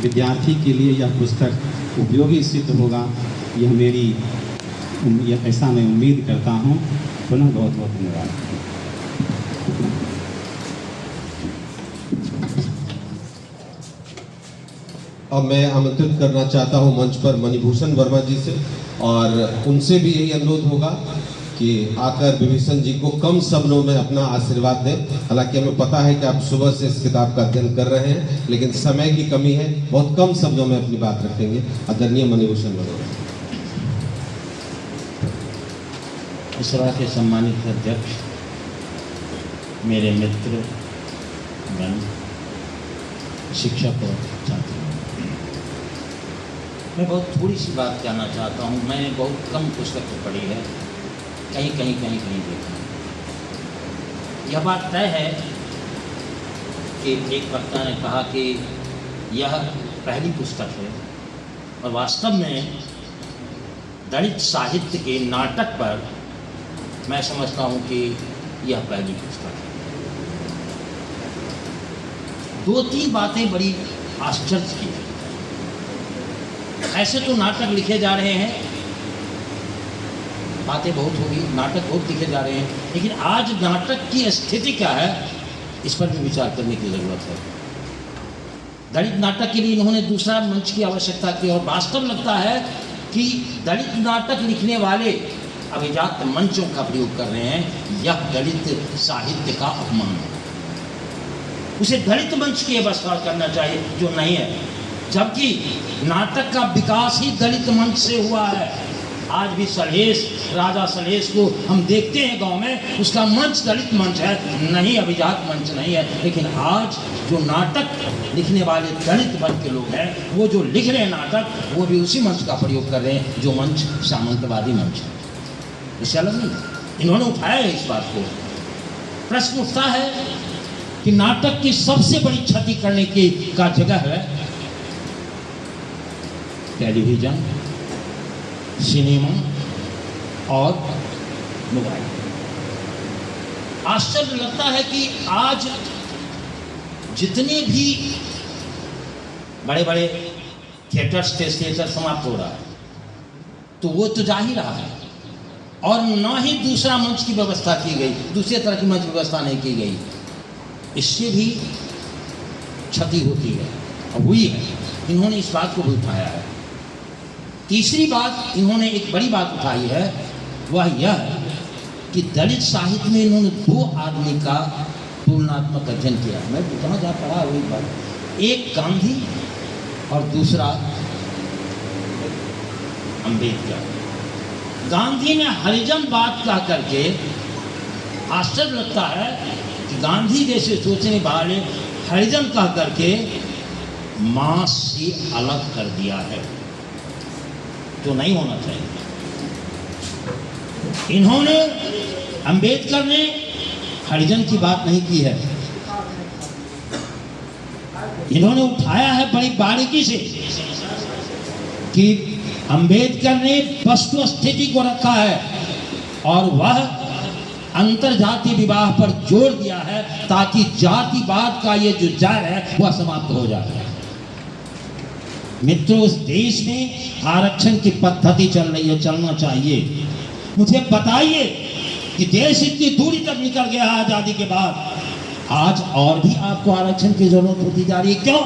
विद्यार्थी के लिए यह पुस्तक उपयोगी सिद्ध होगा, ऐसा मैं उम्मीद करता हूँ। पुनः बहुत बहुत धन्यवाद। अब मैं आमंत्रित करना चाहता हूं मंच पर मणिभूषण वर्मा जी से, और उनसे भी यही अनुरोध होगा कि आकर विभीषण जी को कम शब्दों में अपना आशीर्वाद दें। हालांकि हमें पता है कि आप सुबह से इस किताब का अध्ययन कर रहे हैं, लेकिन समय की कमी है, बहुत कम शब्दों में अपनी बात रखेंगे। आदरणीय मणिभूषण वर्मा। इस सभा के सम्मानित अध्यक्ष, मेरे मित्र गण, शिक्षक और छात्र, मैं बहुत थोड़ी सी बात कहना चाहता हूँ। मैंने बहुत कम पुस्तकें पढ़ी है, कहीं देखा। यह बात तय है कि एक वक्ता ने कहा कि यह पहली पुस्तक है, और वास्तव में दलित साहित्य के नाटक पर मैं समझता हूँ कि यह पहली पुस्तक है। दो तीन बातें बड़ी आश्चर्य की है। ऐसे तो नाटक लिखे जा रहे हैं, बातें बहुत होगी, नाटक बहुत लिखे जा रहे हैं, लेकिन आज नाटक की स्थिति क्या है, इस पर भी विचार करने की ज़रूरत है। दलित नाटक के लिए इन्होंने दूसरा मंच की आवश्यकता की, और वास्तव लगता है कि दलित नाटक लिखने वाले अभिजात मंचों का प्रयोग कर रहे हैं। यह दलित साहित्य का अपमान है। उसे दलित मंच की व्यवस्था करना चाहिए, जो नहीं है, जबकि नाटक का विकास ही दलित मंच से हुआ है। आज भी सलहेश, राजा सलहेश को हम देखते हैं गांव में, उसका मंच दलित मंच है, नहीं अभिजात मंच नहीं है। लेकिन आज जो नाटक लिखने वाले दलित वर्ग के लोग हैं, वो जो लिख रहे हैं नाटक, वो भी उसी मंच का प्रयोग कर रहे हैं जो मंच सामंतवादी मंच है। इससे अलग नहीं, इन्होंने उठाया है इस बात को। प्रश्न उठता है कि नाटक की सबसे बड़ी क्षति करने की का जगह है टेलीविज़न, सिनेमा और मोबाइल। आश्चर्य लगता है कि आज जितने भी बड़े बड़े थिएटर्स समाप्त हो रहा है, तो वो तो जा ही रहा है, और ना ही दूसरा मंच की व्यवस्था की गई, दूसरे तरह की मंच व्यवस्था नहीं की गई। इससे भी क्षति होती है और हुई है। इन्होंने इस बात को भी उठाया है। तीसरी बात इन्होंने एक बड़ी बात उठाई है, वह यह है कि दलित साहित्य में इन्होंने दो आदमी का तुलनात्मक अध्ययन किया। मैं जहाँ जहाँ पढ़ा वही बात, एक गांधी और दूसरा अंबेडकर। गांधी ने हरिजनवाद कह करके, आश्चर्य लगता है कि गांधी जैसे सोचने वाले हरिजन कह करके मांस से अलग कर दिया है, जो नहीं होना चाहिए। इन्होंने, अंबेडकर ने हरिजन की बात नहीं की है, इन्होंने उठाया है बड़ी बारीकी से कि अंबेडकर ने वस्तु स्थिति को रखा है और वह अंतरजातीय विवाह पर जोर दिया है, ताकि जातिवाद का ये जो जड़ है वह समाप्त हो जाए। मित्रों, इस देश में आरक्षण की पद्धति चल रही है, चलना चाहिए। मुझे बताइए कि देश इतनी दूरी तक निकल गया है आज़ादी के बाद, आज और भी आपको आरक्षण की जरूरत होती जा रही है। क्यों?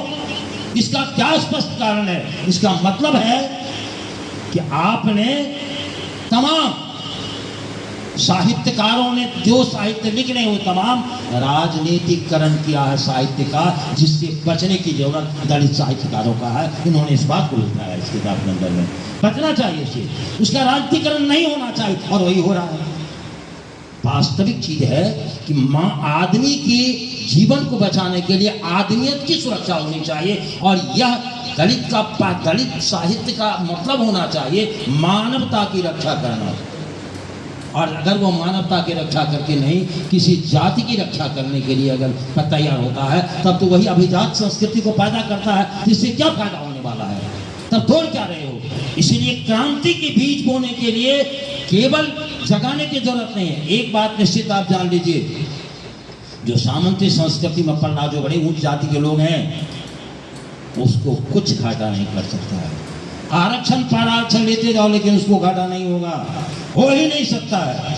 इसका क्या स्पष्ट कारण है? इसका मतलब है कि आपने, तमाम साहित्यकारों ने जो साहित्य लिख रहे हैं वो तमाम राजनीतिकरण किया है साहित्य का, जिससे बचने की जरूरत दलित साहित्यकारों का है। इन्होंने इस बात को लिखा है इस किताब के अंदर में। बचना चाहिए इससे, उसका राजनीतिकरण नहीं होना चाहिए, और वही हो रहा है। वास्तविक चीज है कि माँ आदमी के जीवन को बचाने के लिए आदमियत की सुरक्षा होनी चाहिए, और यह दलित साहित्य का मतलब होना चाहिए मानवता की रक्षा करना। और अगर वो मानवता की रक्षा करके नहीं, किसी जाति की रक्षा करने के लिए अगर तैयार होता है, तब तो वही अभिजात संस्कृति को पैदा करता है, जिससे क्या फायदा होने वाला है? तब तोड़ क्या रहे हो? इसलिए क्रांति के बीज बोने के लिए केवल जगाने की जरूरत नहीं है। एक बात निश्चित आप जान लीजिए, जो सामंती संस्कृति में पल रहा, जो बड़े ऊंच जाति के लोग हैं, उसको कुछ घाटा नहीं कर सकता है। आरक्षण पर आरक्षण लेते जाओ लेकिन उसको घाटा नहीं होगा, हो ही नहीं सकता है,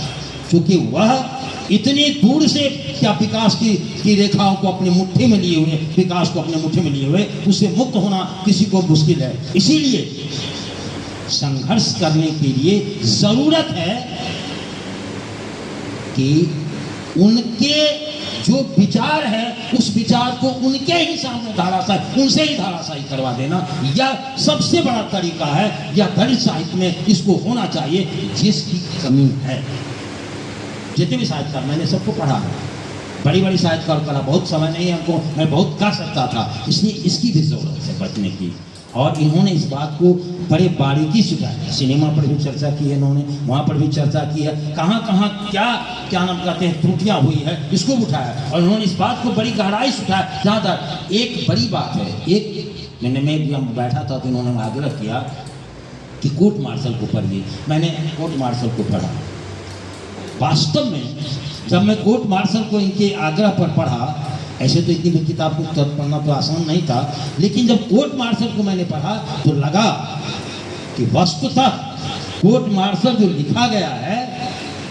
क्योंकि वह इतनी दूर से क्या विकास की रेखाओं को अपनी मुट्ठी में लिए हुए, विकास को अपने मुट्ठी में लिए हुए, उससे मुक्त होना किसी को मुश्किल है। इसीलिए संघर्ष करने के लिए जरूरत है कि उनके जो विचार है उस विचार को उनके ही सामने धाराशाही, उनसे ही धाराशाही करवा देना, यह सबसे बड़ा तरीका है। यह दलित साहित्य में इसको होना चाहिए, जिसकी कमी है। जितने भी साहित्यकार मैंने सबको पढ़ा है, बड़ी बड़ी साहित्यकार करा, बहुत समय नहीं हमको, मैं बहुत कर सकता था, इसलिए इसकी भी जरूरत है बचने की। और इन्होंने इस बात को बड़े बारीकी से उठाया, सिनेमा पर भी चर्चा की है इन्होंने, वहाँ पर भी चर्चा की है, कहाँ कहाँ क्या नाम कहते हैं त्रुटियाँ हुई है, इसको भी उठाया। और उन्होंने इस बात को बड़ी गहराई से उठाया। जहाँ तक एक बड़ी बात है, मैं बैठा था तो इन्होंने आग्रह किया कि कोर्ट मार्शल को पढ़िए। मैंने कोर्ट मार्शल को पढ़ा। वास्तव में जब मैं कोर्ट मार्शल को इनके आग्रह पर पढ़ा, ऐसे तो इतनी किताब को पढ़ना तो आसान नहीं था, लेकिन जब कोर्ट मार्शल को मैंने पढ़ा तो लगा कि वस्तुतः कोर्ट मार्शल जो लिखा गया है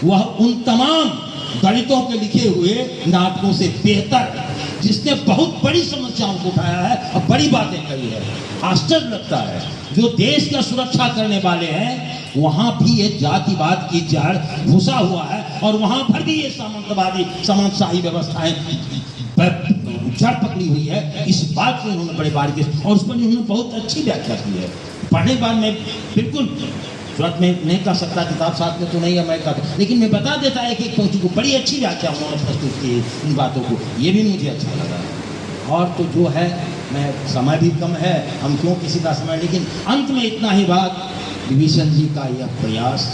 वह उन तमाम दलितों के लिखे हुए नाटकों से बेहतर, जिसने बहुत बड़ी समस्याओं को उठाया है और बड़ी बातें कही है। आश्चर्य लगता है, जो देश का सुरक्षा करने वाले हैं वहां भी ये जातिवाद की जड़ घुसा हुआ है, और वहां पर भी ये सामंतवादी सामंतशाही व्यवस्थाएं जड़ पकड़ी हुई है। इस बात को उन्होंने बड़े बारीकी से, और उस पर उन्होंने बहुत अच्छी व्याख्या की है। पढ़ने के बाद मैं बिल्कुल तुरंत में नहीं कर सकता, किताब साथ में तो नहीं है, मैं कहता, लेकिन मैं बता देता है एक पंक्ति को, बड़ी अच्छी व्याख्या उन्होंने प्रस्तुत की इन बातों को, ये भी मुझे अच्छा लगा। और तो जो है, मैं समय भी कम है, हम क्यों किसी का समय, लेकिन अंत में इतना ही बात, विभीषण जी का यह प्रयास,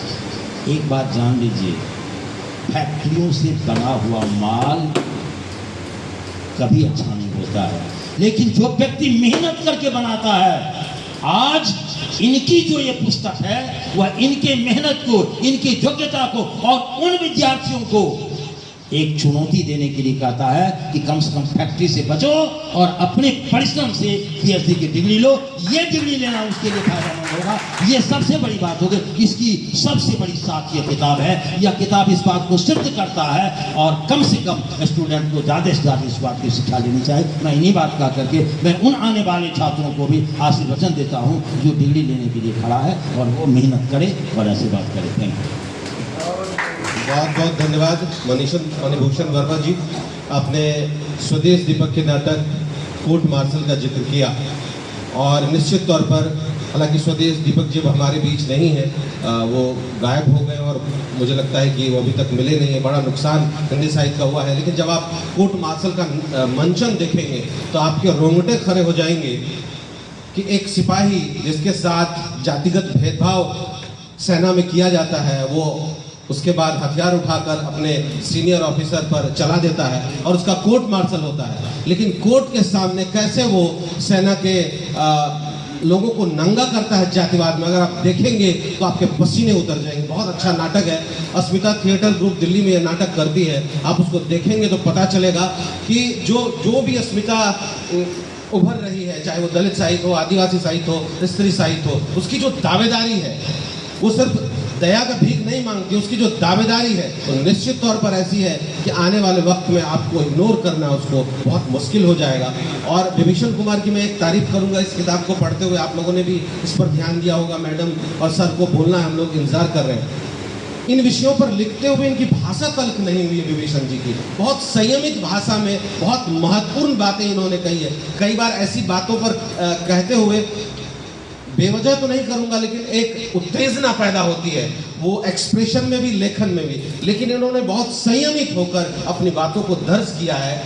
एक बात जान लीजिए, फैक्ट्रियों से बना हुआ माल कभी अच्छा नहीं होता है, लेकिन जो व्यक्ति मेहनत करके बनाता है, आज इनकी जो ये पुस्तक है वह इनके मेहनत को, इनकी योग्यता को और उन विद्यार्थियों को एक चुनौती देने के लिए कहता है कि कम से कम फैक्ट्री से बचो और अपने परिश्रम से पीएचडी की डिग्री लो। ये डिग्री लेना उसके लिए फायदेमंद होगा। ये सबसे बड़ी बात होगी, इसकी सबसे बड़ी साथ ये किताब है। यह किताब इस बात को सिद्ध करता है, और कम से कम स्टूडेंट को ज़्यादा से ज़्यादा इस बात की शिक्षा लेनी चाहिए। मैं इन्हीं बात का करके मैं उन आने वाले छात्रों को भी आशीर्वचन देता हूँ जो डिग्री लेने के लिए खड़ा है, और वो मेहनत करे और ऐसी बात करे। Thank you. बहुत बहुत धन्यवाद मणिभूषण वर्मा जी। आपने स्वदेश दीपक के नाटक कोर्ट मार्शल का जिक्र किया, और निश्चित तौर पर, हालांकि स्वदेश दीपक जी हमारे बीच नहीं है, वो गायब हो गए, और मुझे लगता है कि वो अभी तक मिले नहीं है। बड़ा नुकसान हिंदी साहित्य का हुआ है। लेकिन जब आप कोर्ट मार्शल का मंचन देखेंगे तो आपके रोंगटे खड़े हो जाएंगे कि एक सिपाही जिसके साथ जातिगत भेदभाव सेना में किया जाता है, वो उसके बाद हथियार उठाकर अपने सीनियर ऑफिसर पर चला देता है, और उसका कोर्ट मार्शल होता है। लेकिन कोर्ट के सामने कैसे वो सेना के लोगों को नंगा करता है जातिवाद में, अगर आप देखेंगे तो आपके पसीने उतर जाएंगे। बहुत अच्छा नाटक है, अस्मिता थिएटर ग्रुप दिल्ली में यह नाटक करती है। आप उसको देखेंगे तो पता चलेगा कि जो भी अस्मिता उभर रही है, चाहे वो दलित साहित्य हो, आदिवासी साहित्य हो, स्त्री साहित्य हो, उसकी जो दावेदारी है वो सिर्फ दया का भीख नहीं मांगती, उसकी जो दावेदारी है वो निश्चित तौर पर ऐसी है कि आने वाले वक्त में आपको इग्नोर करना उसको बहुत मुश्किल हो जाएगा। और विभीषण कुमार की मैं एक तारीफ करूंगा, इस किताब को पढ़ते हुए आप लोगों ने भी इस पर ध्यान दिया होगा, मैडम और सर को बोलना है, हम लोग इंतजार कर रहे हैं। इन विषयों पर लिखते हुए इनकी भाषा तल्ख नहीं हुई विभीषण जी की, बहुत संयमित भाषा में बहुत महत्वपूर्ण बातें इन्होंने कही है। कई बार ऐसी बातों पर कहते हुए, बेवजह तो नहीं करूंगा, लेकिन एक उत्तेजना पैदा होती है, वो एक्सप्रेशन में भी, लेखन में भी। लेकिन इन्होंने बहुत संयमित होकर अपनी बातों को दर्ज किया है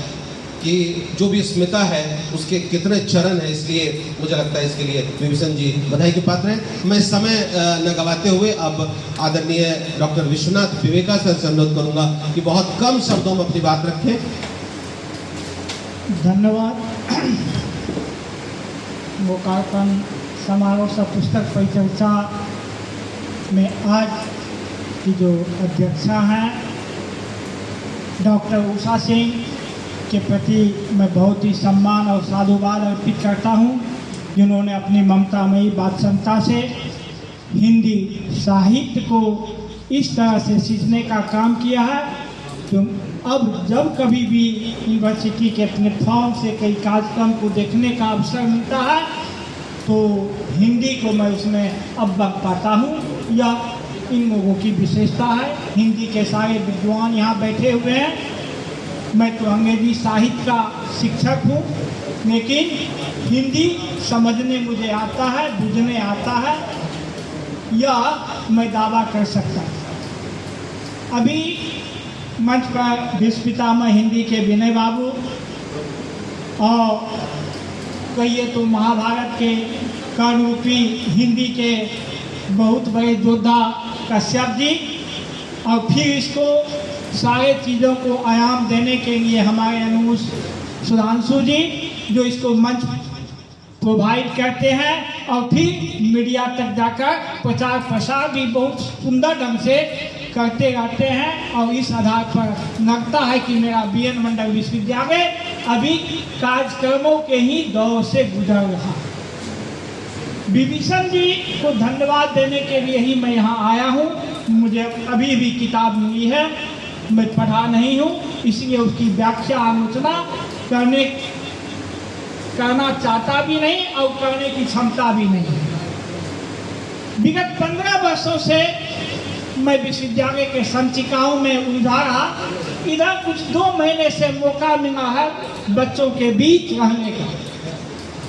कि जो भी स्मिता है उसके कितने चरण है। इसलिए मुझे लगता है इसके लिए विभीषण जी बधाई के पात्र हैं। मैं समय न गवाते हुए अब आदरणीय डॉक्टर विश्वनाथ विवेका सर से अनुरोध करूंगा कि बहुत कम शब्दों में अपनी बात रखें। धन्यवाद। लोकार्पण समारोह सब पुस्तक परिचर्चा में आज की जो अध्यक्षा हैं डॉक्टर उषा सिंह के प्रति मैं बहुत ही सम्मान और साधुवाद अर्पित करता हूं। जिन्होंने अपनी ममतामयी बात क्षमता से हिंदी साहित्य को इस तरह से सीखने का काम किया है। तो अब जब कभी भी यूनिवर्सिटी के प्लेटफॉर्म से कई कार्यक्रम को देखने का अवसर मिलता है तो हिंदी को मैं उसमें अव्वल पाता हूँ। यह इन लोगों की विशेषता है। हिंदी के सारे विद्वान यहाँ बैठे हुए हैं। मैं तो अंग्रेजी साहित्य का शिक्षक हूँ, लेकिन हिंदी समझने मुझे आता है, बुझने आता है, यह मैं दावा कर सकता हूँ। अभी मंच पर विश्व पितामह हिंदी के विनय बाबू और कहिए तो महाभारत के कर्णरूपी हिंदी के बहुत बड़े योद्धा कश्यप जी, और फिर इसको सारे चीज़ों को आयाम देने के लिए हमारे अनुज सुधांशु जी जो इसको मंच प्रोवाइड करते हैं, और फिर मीडिया तक जाकर प्रचार प्रसार भी बहुत सुंदर ढंग से करते रहते हैं। और इस आधार पर लगता है कि मेरा BN मंडल विश्वविद्यालय अभी कार्यक्रमों के ही दौर से गुजर रहा है। विभीषण जी को धन्यवाद देने के लिए ही मैं यहाँ आया हूँ। मुझे अभी भी किताब मिली है, मैं पढ़ा नहीं हूँ, इसलिए उसकी व्याख्या आलोचना करना चाहता भी नहीं और करने की क्षमता भी नहीं है। विगत 15 वर्षों से मैं विश्वविद्यालय के संचिकाओं में उलझा रहा। इधर कुछ 2 महीने से मौका मिला है बच्चों के बीच रहने का,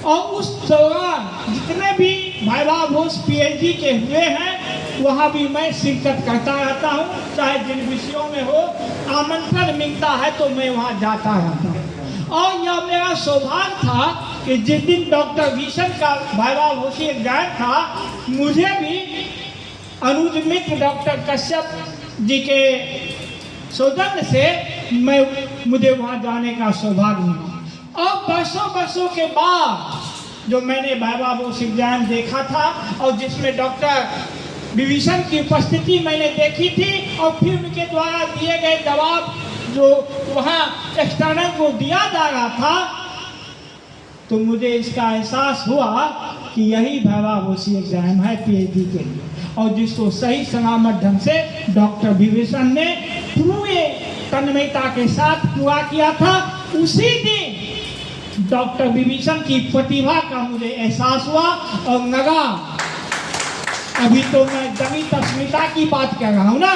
और उस दौरान जितने भी भाइवाभूष PhD के हुए हैं वहाँ भी मैं शिरकत करता रहता हूँ। चाहे जिन विषयों में हो, आमंत्रण मिलता है तो मैं वहाँ जाता रहता हूँ। और यह मेरा सौभाग्य था कि जिस दिन डॉक्टर भीषण का भाइवाभूषी एग्जाम था, मुझे भी अनुज मित्र डॉक्टर कश्यप जी के सौजन्य से मुझे वहाँ जाने का सौभाग्य मिला। और वर्षों के बाद जो मैंने भाइवाभूषी एग्जाम देखा था और जिसमें डॉक्टर विभीषण की उपस्थिति मैंने देखी थी, और फिर उनके द्वारा दिए गए जवाब जो वहाँ एक्सटर्नल को दिया जा रहा था, तो मुझे इसका एहसास हुआ कि यही भाइवाभूषी एग्जाम है PhD के लिए, और जिसको सही सलामत ढंग से डॉक्टर विभीषण ने पूरे तन्मयता के साथ पूरा किया था। उसी दिन डॉक्टर विभीषण की प्रतिभा का मुझे एहसास हुआ और लगा। अभी तो मैं दलित अस्मिता की बात कर रहा हूँ ना,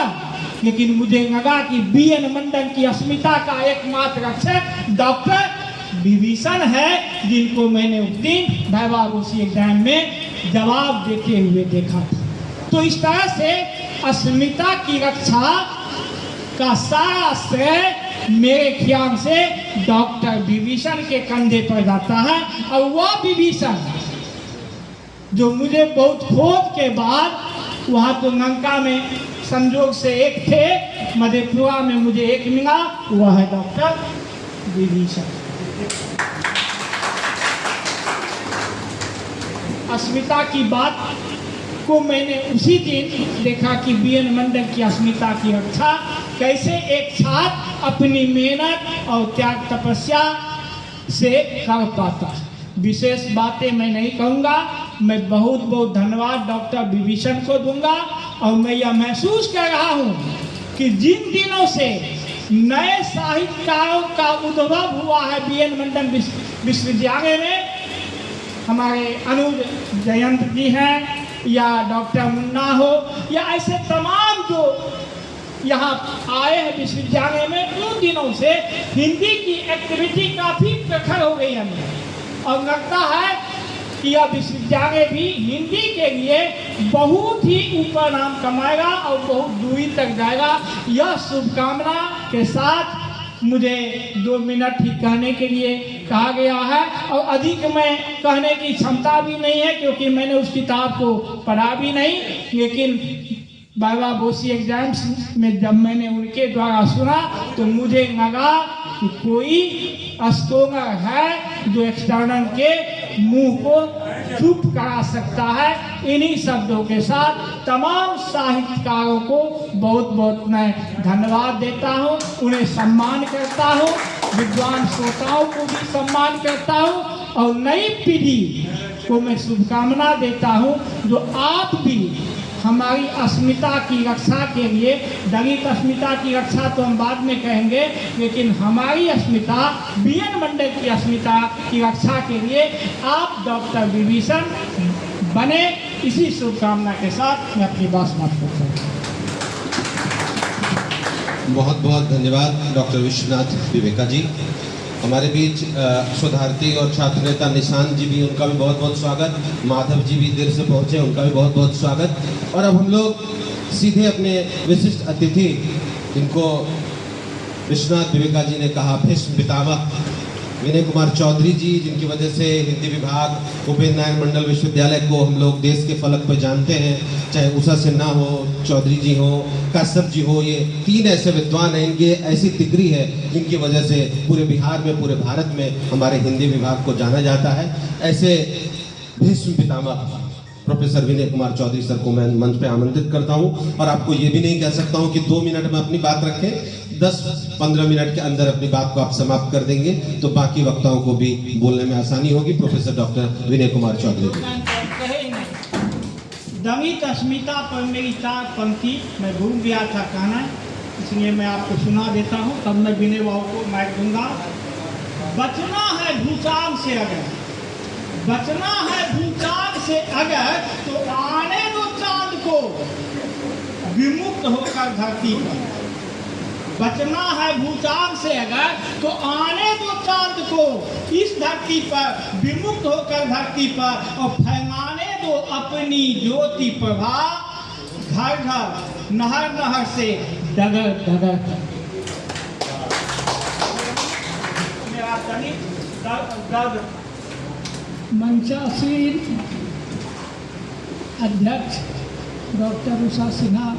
लेकिन मुझे लगा कि BN मंडल की अस्मिता का एकमात्र रक्षक डॉक्टर विभीषण है, जिनको मैंने उस दिन भाइवाभूषी एग्जाम में जवाब देते हुए देखा था। तो इस तरह से अस्मिता की रक्षा का सारा श्रेय मेरे ख्याल से डॉक्टर विभीषण के कंधे पर जाता है। और वह विभीषण जो मुझे बहुत खोज के बाद, वहाँ तो लंका में संजोग से एक थे, मधेपुरा में मुझे एक मिला, वह है डॉक्टर विभीषण। अस्मिता की बात को मैंने उसी दिन देखा कि BN मंडल की अस्मिता की रक्षा कैसे एक छात्र अपनी मेहनत और त्याग तपस्या से कर पाता है। विशेष बातें मैं नहीं कहूँगा, मैं बहुत बहुत धन्यवाद डॉक्टर विभीषण को दूंगा। और मैं यह महसूस कर रहा हूँ कि जिन दिनों से नए साहित्यकारों का उद्भव हुआ है BN मंडल विश्वविद्यालय में, हमारे अनुज जयंत जी हैं या डॉक्टर मुन्ना हो या ऐसे तमाम जो यहाँ आए हैं विश्वविद्यालय में, उन दिनों से हिंदी की एक्टिविटी काफ़ी प्रखर हो गई है और लगता है कि यह विश्वविद्यालय भी हिंदी के लिए बहुत ही ऊपर नाम कमाएगा और बहुत दूरी तक जाएगा। यह शुभकामना के साथ मुझे 2 मिनट ही कहने के लिए कहा गया है, और अधिक मैं कहने की क्षमता भी नहीं है क्योंकि मैंने उस किताब को पढ़ा भी नहीं। लेकिन भाइवाभूषी एग्जाम्स में जब मैंने उनके द्वारा सुना तो मुझे लगा कि कोई स्कॉलर है जो एक्सटर्नल के मुंह को चुप करा सकता है। इन्हीं शब्दों के साथ तमाम साहित्यकारों को बहुत बहुत मैं धन्यवाद देता हूँ, उन्हें सम्मान करता हूँ, विद्वान श्रोताओं को भी सम्मान करता हूँ और नई पीढ़ी को मैं शुभकामना देता हूँ। जो आप भी हमारी अस्मिता की रक्षा के लिए, दलित अस्मिता की रक्षा तो हम बाद में कहेंगे, लेकिन हमारी अस्मिता, बीएन मंडल की अस्मिता की रक्षा के लिए आप डॉक्टर विभीषण बने, इसी शुभकामना के साथ मैं अपनी बात समाप्त करता हूँ। बहुत बहुत धन्यवाद डॉक्टर विश्वनाथ विवेका जी। हमारे बीच शोधार्थी और छात्र नेता निशांत जी भी, उनका भी बहुत बहुत स्वागत। माधव जी भी देर से पहुंचे, उनका भी बहुत बहुत स्वागत। और अब हम लोग सीधे अपने विशिष्ट अतिथि, जिनको विश्वनाथ विवेका जी ने कहा भीष्म पितामह, विनय कुमार चौधरी जी, जिनकी वजह से हिंदी विभाग उपेंद्र नारायण मंडल विश्वविद्यालय को हम लोग देश के फलक पर जानते हैं। चाहे उषा सिन्हा हो, चौधरी जी हो, कश्यप जी हो, ये तीन ऐसे विद्वान हैं, इनकी ऐसी डिग्री है जिनकी वजह से पूरे बिहार में, पूरे भारत में हमारे हिंदी विभाग को जाना जाता है। ऐसे भीष्म पितामह प्रोफेसर विनय कुमार चौधरी सर को मैं मंच पे आमंत्रित करता हूं। और आपको ये भी नहीं कह सकता हूं कि 2 मिनट में अपनी बात रखें, 10-15 मिनट के अंदर अपनी बात को आप समाप्त कर देंगे तो बाकी वक्ताओं को भी बोलने में आसानी होगी। Professor doctor Vinay Kumar Chaudhary. दलित अस्मिता पर मेरी 4 पंक्ति मैं भूल गया था कहना, इसलिए मैं आपको सुना देता हूँ, तब मैं विनय बाबू को माइक दूंगा। बचना है भूचाल से अगर, बचना है भूचाल से अगर, तो आने दो चांद को विमुक्त होकर धरती पर। बचना है भूचाल से अगर, तो आने दो चांद को इस धरती पर, विमुक्त होकर धरती पर, और फैलाने दो अपनी ज्योति प्रभा घर घर, नहर नहर से डगर डगर तक। मेरा दलित मंचासीन अध्यक्ष डॉक्टर उषा सिन्हा,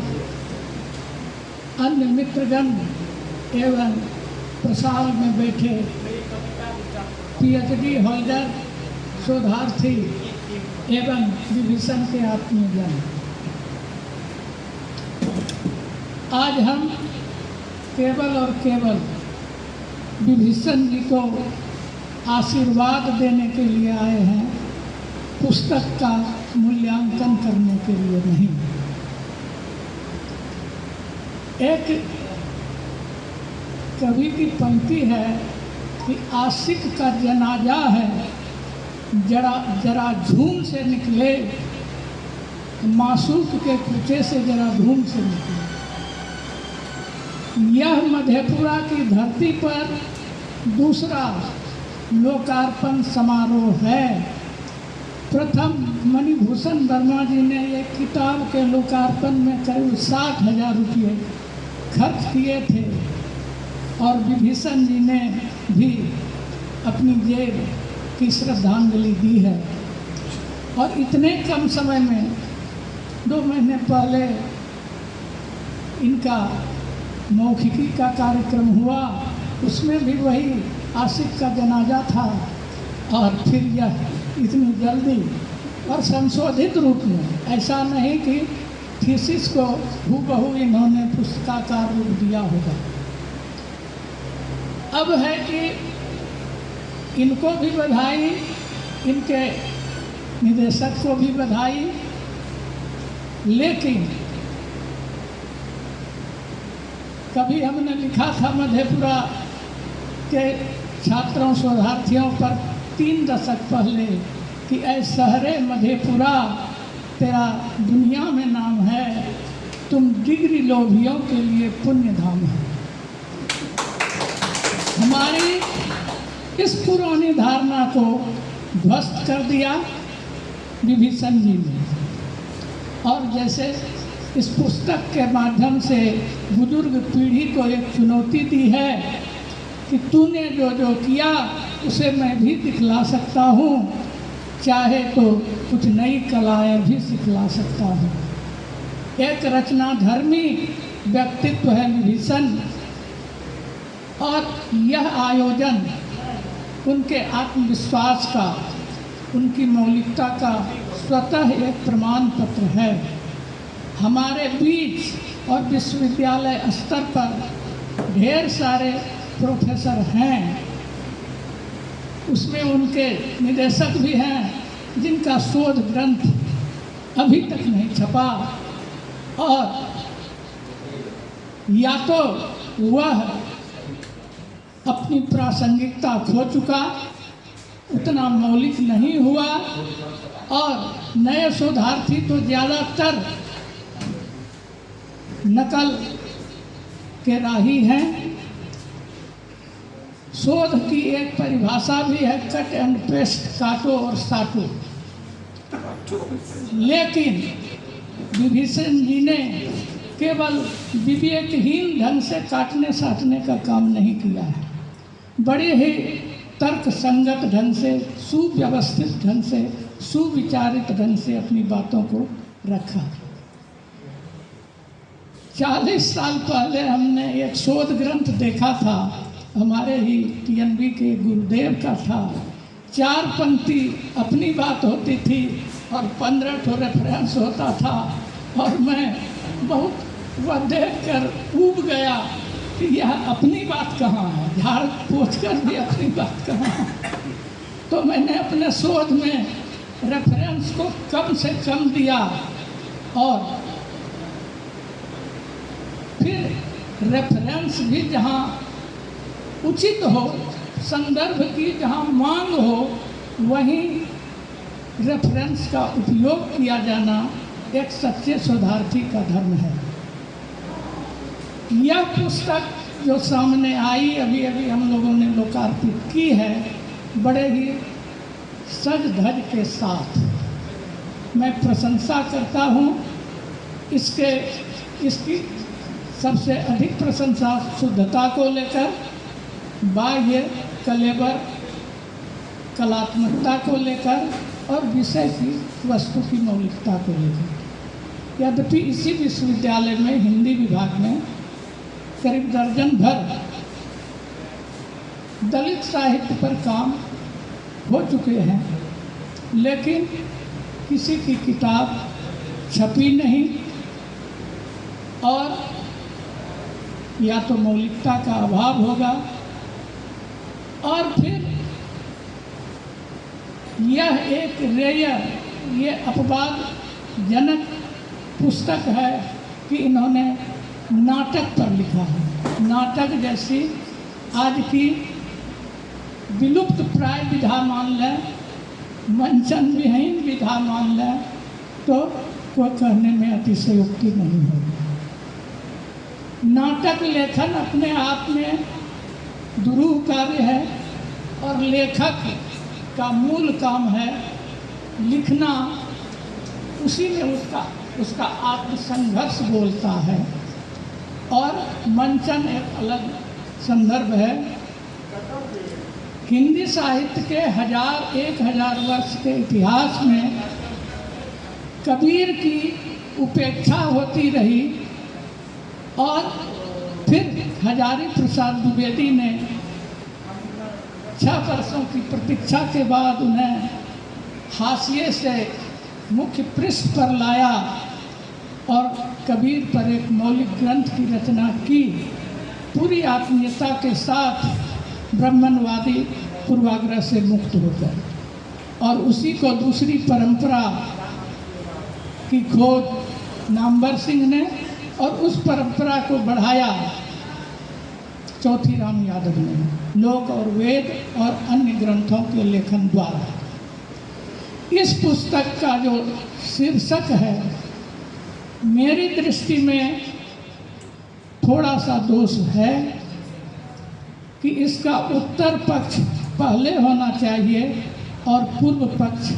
अन्य मित्रगण एवं प्रसार में बैठे पीएचडी होल्डर, शोधार्थी एवं विभीषण के आत्मीयजन, आज हम केवल और केवल विभीषण जी को आशीर्वाद देने के लिए आए हैं, पुस्तक का मूल्यांकन करने के लिए नहीं। एक कवि की पंक्ति है कि आशिक का जनाजा है, जरा जरा झूम से निकले, मासूक के कुचे से जरा धूम से निकले। यह मधेपुरा की धरती पर दूसरा लोकार्पण समारोह है। प्रथम मणिभूषण वर्मा जी ने एक किताब के लोकार्पण में करीब 60,000 रुपये खर्च किए थे, और विभीषण जी ने भी अपनी जेब की श्रद्धांजलि दी है। और इतने कम समय में 2 महीने पहले इनका मौखिकी का कार्यक्रम हुआ, उसमें भी वही आशिक का जनाजा था, और फिर यह इतनी जल्दी और संशोधित रूप में, ऐसा नहीं कि थीसिस को हूबहू इन्होंने पुस्तकाकार रूप दिया होगा। अब है कि इनको भी बधाई, इनके निदेशक को भी बधाई, लेकिन कभी हमने लिखा था मधेपुरा के छात्रों शोधार्थियों पर 3 दशक पहले कि ऐ शहरे मधेपुरा, तेरा दुनिया में नाम है, तुम डिग्री लोभियों के लिए पुण्य धाम है। हमारी इस पुरानी धारणा को ध्वस्त कर दिया विभीषण जी ने, और जैसे इस पुस्तक के माध्यम से बुजुर्ग पीढ़ी को एक चुनौती दी है कि तूने जो जो किया उसे मैं भी दिखला सकता हूँ, चाहे तो कुछ नई कलाएं भी सिखला सकता हूँ। एक रचनाधर्मी व्यक्तित्व है विभीषण, और यह आयोजन उनके आत्मविश्वास का, उनकी मौलिकता का स्वतः एक प्रमाण पत्र है। हमारे बीच और विश्वविद्यालय स्तर पर ढेर सारे प्रोफेसर हैं, उसमें उनके निदेशक भी हैं, जिनका शोध ग्रंथ अभी तक नहीं छपा, और या तो वह अपनी प्रासंगिकता खो चुका, उतना मौलिक नहीं हुआ, और नए शोधार्थी तो ज़्यादातर नकल के राही हैं। शोध की एक परिभाषा भी है, कट एंड पेस्ट, काटो और साटो। लेकिन विभीषण जी ने केवल विवेकहीन ढंग से काटने साटने का काम नहीं किया है, बड़े ही तर्क संगत ढंग से, सुव्यवस्थित ढंग से, सुविचारित ढंग से अपनी बातों को रखा। 40 साल पहले हमने एक शोध ग्रंथ देखा था, हमारे ही टीएनबी के गुरुदेव का था। 4 पंक्ति अपनी बात होती थी और 15 ठो रेफरेंस होता था, और मैं बहुत वह देख कर ऊब गया कि यह अपनी बात कहाँ है, झाड़ पोछ कर भी अपनी बात कहाँ है। तो मैंने अपने शोध में रेफरेंस को कम से कम दिया, और फिर रेफरेंस भी जहाँ उचित हो, संदर्भ की जहाँ मांग हो, वहीं रेफरेंस का उपयोग किया जाना एक सच्चे शोधार्थी का धर्म है। यह पुस्तक जो सामने आई, अभी अभी हम लोगों ने लोकार्पित की है, बड़े ही सज धज के साथ मैं प्रशंसा करता हूँ। इसकी सबसे अधिक प्रशंसा शुद्धता को लेकर, बाह्य कलेवर कलात्मकता को लेकर, और विषय की वस्तु की मौलिकता को लेकर। यद्यपि इसी विश्वविद्यालय में हिंदी विभाग में करीब दर्जन भर दलित साहित्य पर काम हो चुके हैं, लेकिन किसी की किताब छपी नहीं, और या तो मौलिकता का अभाव होगा, और फिर यह एक रेयर, ये अपवादजनक पुस्तक है कि इन्होंने नाटक पर लिखा है। नाटक जैसी आज की विलुप्त प्राय विधा मान लें, मंचन विहीन विधा मान लें, तो वो कहने में अतिशयोक्ति नहीं होगी। नाटक लेखन अपने आप में दुरूह कार्य है, और लेखक का मूल काम है लिखना। उसी में उसका आत्मसंघर्ष बोलता है, और मंचन एक अलग संदर्भ है। हिंदी साहित्य के 1000 वर्ष के इतिहास में कबीर की उपेक्षा होती रही, और फिर हजारी प्रसाद द्विवेदी ने 6 वर्षों की प्रतीक्षा के बाद उन्हें हाशिए से मुख्य पृष्ठ पर लाया, और कबीर पर एक मौलिक ग्रंथ की रचना की, पूरी आत्मीयता के साथ, ब्राह्मणवादी पूर्वाग्रह से मुक्त होकर। और उसी को दूसरी परंपरा की खोज नामवर सिंह ने, और उस परंपरा को बढ़ाया चौथीराम यादव ने, लोक और वेद और अन्य ग्रंथों के लेखन द्वारा। इस पुस्तक का जो शीर्षक है, मेरी दृष्टि में थोड़ा सा दोष है कि इसका उत्तर पक्ष पहले होना चाहिए और पूर्व पक्ष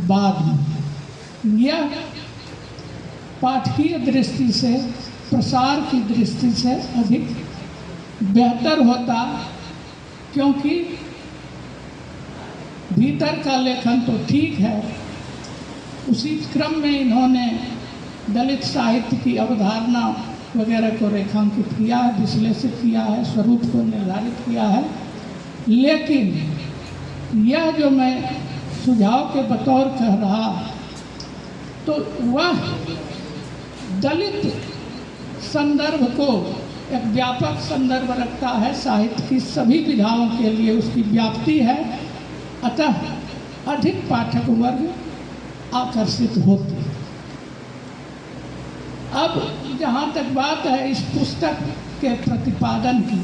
बाद में। यह पाठकीय दृष्टि से, प्रसार की दृष्टि से अधिक बेहतर होता, क्योंकि भीतर का लेखन तो ठीक है, उसी क्रम में इन्होंने दलित साहित्य की अवधारणा वगैरह को रेखांकित किया है, विश्लेषित किया है, स्वरूप को निर्धारित किया है। लेकिन यह जो मैं सुझाव के बतौर कह रहा, तो वह दलित संदर्भ को एक व्यापक संदर्भ रखता है, साहित्य की सभी विधाओं के लिए उसकी व्याप्ति है। अतः अधिक पाठक वर्ग आकर्षित होते। अब जहाँ तक बात है इस पुस्तक के प्रतिपादन की,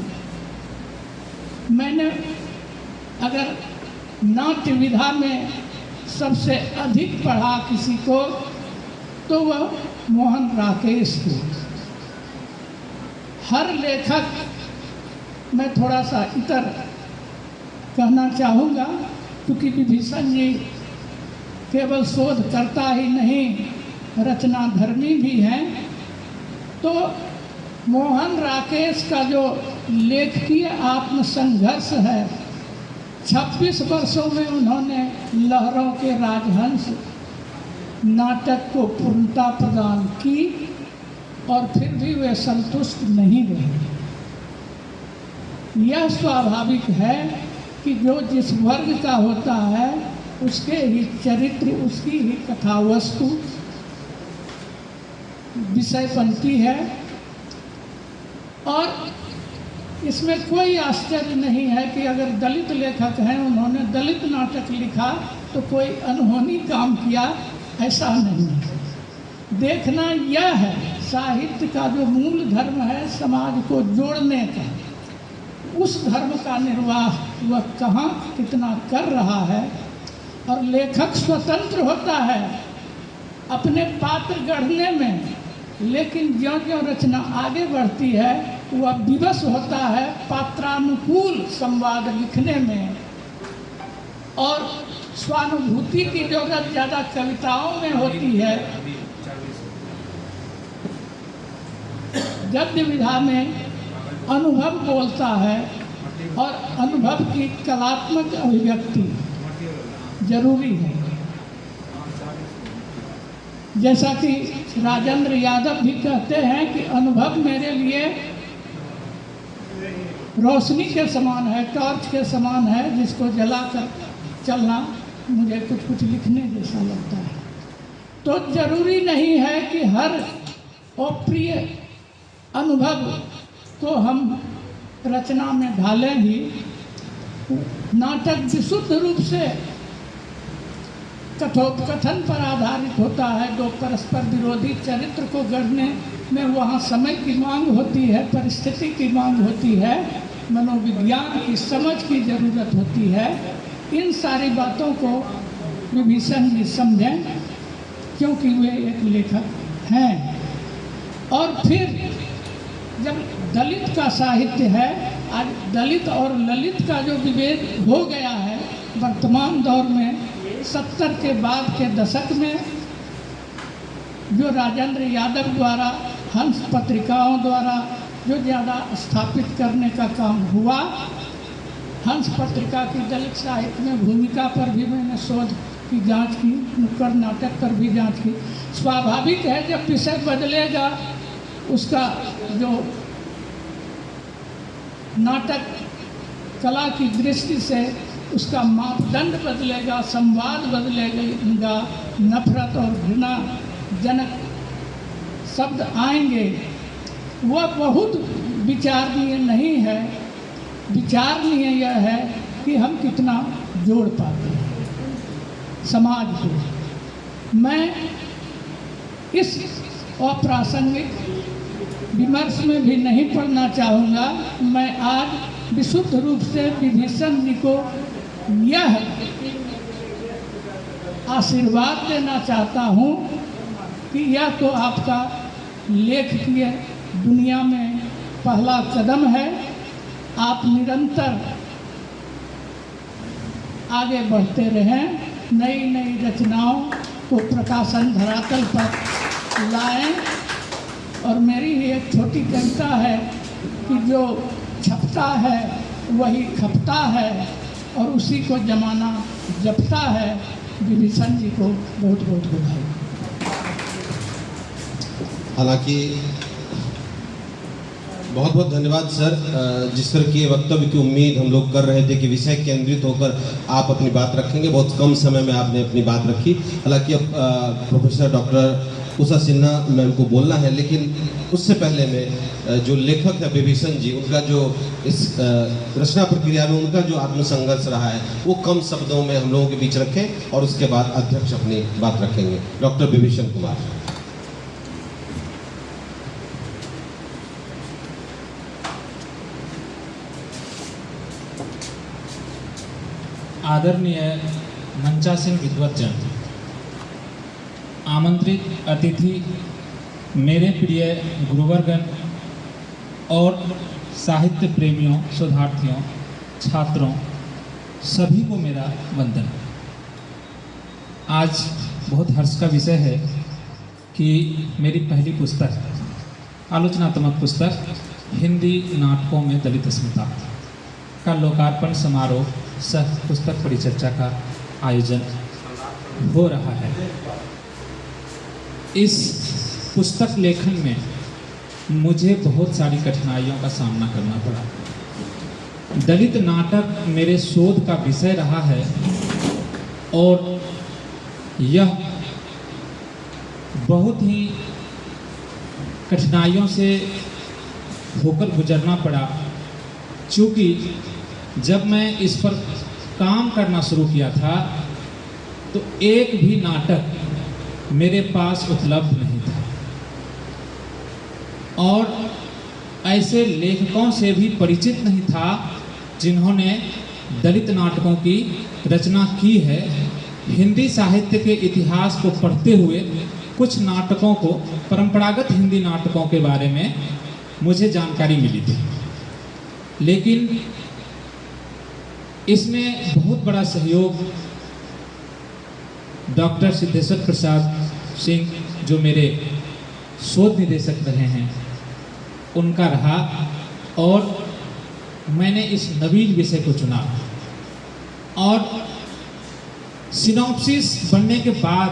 मैंने अगर नाट्य विधा में सबसे अधिक पढ़ा किसी को तो वह मोहन राकेश को। हर लेखक, मैं थोड़ा सा इतर कहना चाहूँगा, क्योंकि विभीषण जी केवल शोधकर्ता ही नहीं रचना धर्मी भी हैं, तो मोहन राकेश का जो लेखकीय आत्मसंघर्ष है, 26 वर्षों में उन्होंने लहरों के राजहंस नाटक को पूर्णता प्रदान की और फिर भी वे संतुष्ट नहीं रहे। यह स्वाभाविक है कि जो जिस वर्ग का होता है उसके ही चरित्र, उसकी ही कथा वस्तु विषय बनती है, और इसमें कोई आश्चर्य नहीं है कि अगर दलित लेखक हैं, उन्होंने दलित नाटक लिखा तो कोई अनहोनी काम किया, ऐसा नहीं है। देखना यह है साहित्य का जो मूल धर्म है समाज को जोड़ने का, उस धर्म का निर्वाह वह कहाँ कितना कर रहा है। और लेखक स्वतंत्र होता है अपने पात्र गढ़ने में, लेकिन ज्यों ज्यों रचना आगे बढ़ती है वह विवश होता है पात्रानुकूल संवाद लिखने में, और स्वानुभूति की जरूरत ज़्यादा कविताओं में होती है। गद्य विधा में अनुभव बोलता है और अनुभव की कलात्मक अभिव्यक्ति जरूरी है। जैसा कि राजेंद्र यादव भी कहते हैं कि अनुभव मेरे लिए रोशनी के समान है, टॉर्च के समान है, जिसको जलाकर चलना मुझे कुछ कुछ लिखने जैसा लगता है। तो जरूरी नहीं है कि हर अप्रिय अनुभव को हम रचना में ढालें ही। नाटक विशुद्ध रूप से कथोपकथन पर आधारित होता है। दो परस्पर विरोधी चरित्र को गढ़ने में वहाँ समय की मांग होती है, परिस्थिति की मांग होती है, मनोविज्ञान की समझ की जरूरत होती है। इन सारी बातों को विभीषण जी समझें, क्योंकि वे एक लेखक हैं। और फिर जब दलित का साहित्य है, आज दलित और ललित का जो विभेद हो गया है वर्तमान दौर में, 70 के बाद के दशक में जो राजेंद्र यादव द्वारा हंस पत्रिकाओं द्वारा जो ज़्यादा स्थापित करने का काम हुआ, हंस पत्रिका की दलित साहित्य में भूमिका पर भी मैंने शोध की जांच की, नुक्कड़ नाटक पर भी जांच की। स्वाभाविक है जब विषय बदलेगा, उसका जो नाटक कला की दृष्टि से उसका मापदंड बदलेगा, संवाद बदलेगा, नफरत और घृणा जनक शब्द आएंगे। वह बहुत विचारणीय नहीं है। विचारणीय यह है कि हम कितना जोड़ पाते हैं समाज को। मैं इस अप्रासंगिक विमर्श में भी नहीं पढ़ना चाहूँगा। मैं आज विशुद्ध रूप से विभीषण जी को यह आशीर्वाद देना चाहता हूँ कि यह तो आपका लेखकीय दुनिया में पहला कदम है। आप निरंतर आगे बढ़ते रहें, नई नई रचनाओं को प्रकाशन धरातल पर लाएं। और मेरी एक छोटी कविता है कि जो छपता है वही खपता है और उसी को जमाना जपता है। विभीषण जी को बहुत बहुत बधाई। हालांकि बहुत बहुत धन्यवाद सर। जिस तरह की वक्तव्य की उम्मीद हम लोग कर रहे थे कि विषय केंद्रित होकर आप अपनी बात रखेंगे, बहुत कम समय में आपने अपनी बात रखी। हालांकि अब professor doctor Usha Sinha ma'am को बोलना है, लेकिन उससे पहले में जो लेखक है विभीषण जी, उनका जो इस रचना प्रक्रिया में उनका जो आत्मसंघर्ष रहा है वो कम शब्दों में हम लोगों के बीच रखें और उसके बाद अध्यक्ष अपनी बात रखेंगे। डॉक्टर विभीषण कुमार। आदरणीय मंचासीन विद्वतजन, आमंत्रित अतिथि, मेरे प्रिय गुरुवर्गन और साहित्य प्रेमियों, शोधार्थियों, छात्रों, सभी को मेरा वंदन। आज बहुत हर्ष का विषय है कि मेरी पहली पुस्तक, आलोचनात्मक पुस्तक हिंदी नाटकों में दलित अस्मिता का लोकार्पण समारोह सह पुस्तक परिचर्चा का आयोजन हो रहा है। इस पुस्तक लेखन में मुझे बहुत सारी कठिनाइयों का सामना करना पड़ा। दलित नाटक मेरे शोध का विषय रहा है और यह बहुत ही कठिनाइयों से होकर गुजरना पड़ा, क्योंकि जब मैं इस पर काम करना शुरू किया था तो एक भी नाटक मेरे पास उपलब्ध नहीं था और ऐसे लेखकों से भी परिचित नहीं था जिन्होंने दलित नाटकों की रचना की है। हिंदी साहित्य के इतिहास को पढ़ते हुए कुछ नाटकों को, परंपरागत हिंदी नाटकों के बारे में मुझे जानकारी मिली थी, लेकिन इसमें बहुत बड़ा सहयोग डॉक्टर सिद्धेश्वर प्रसाद सिंह, जो मेरे शोध निदेशक रहे हैं, उनका रहा और मैंने इस नवीन विषय को चुना। और सिनॉप्सिस बनने के बाद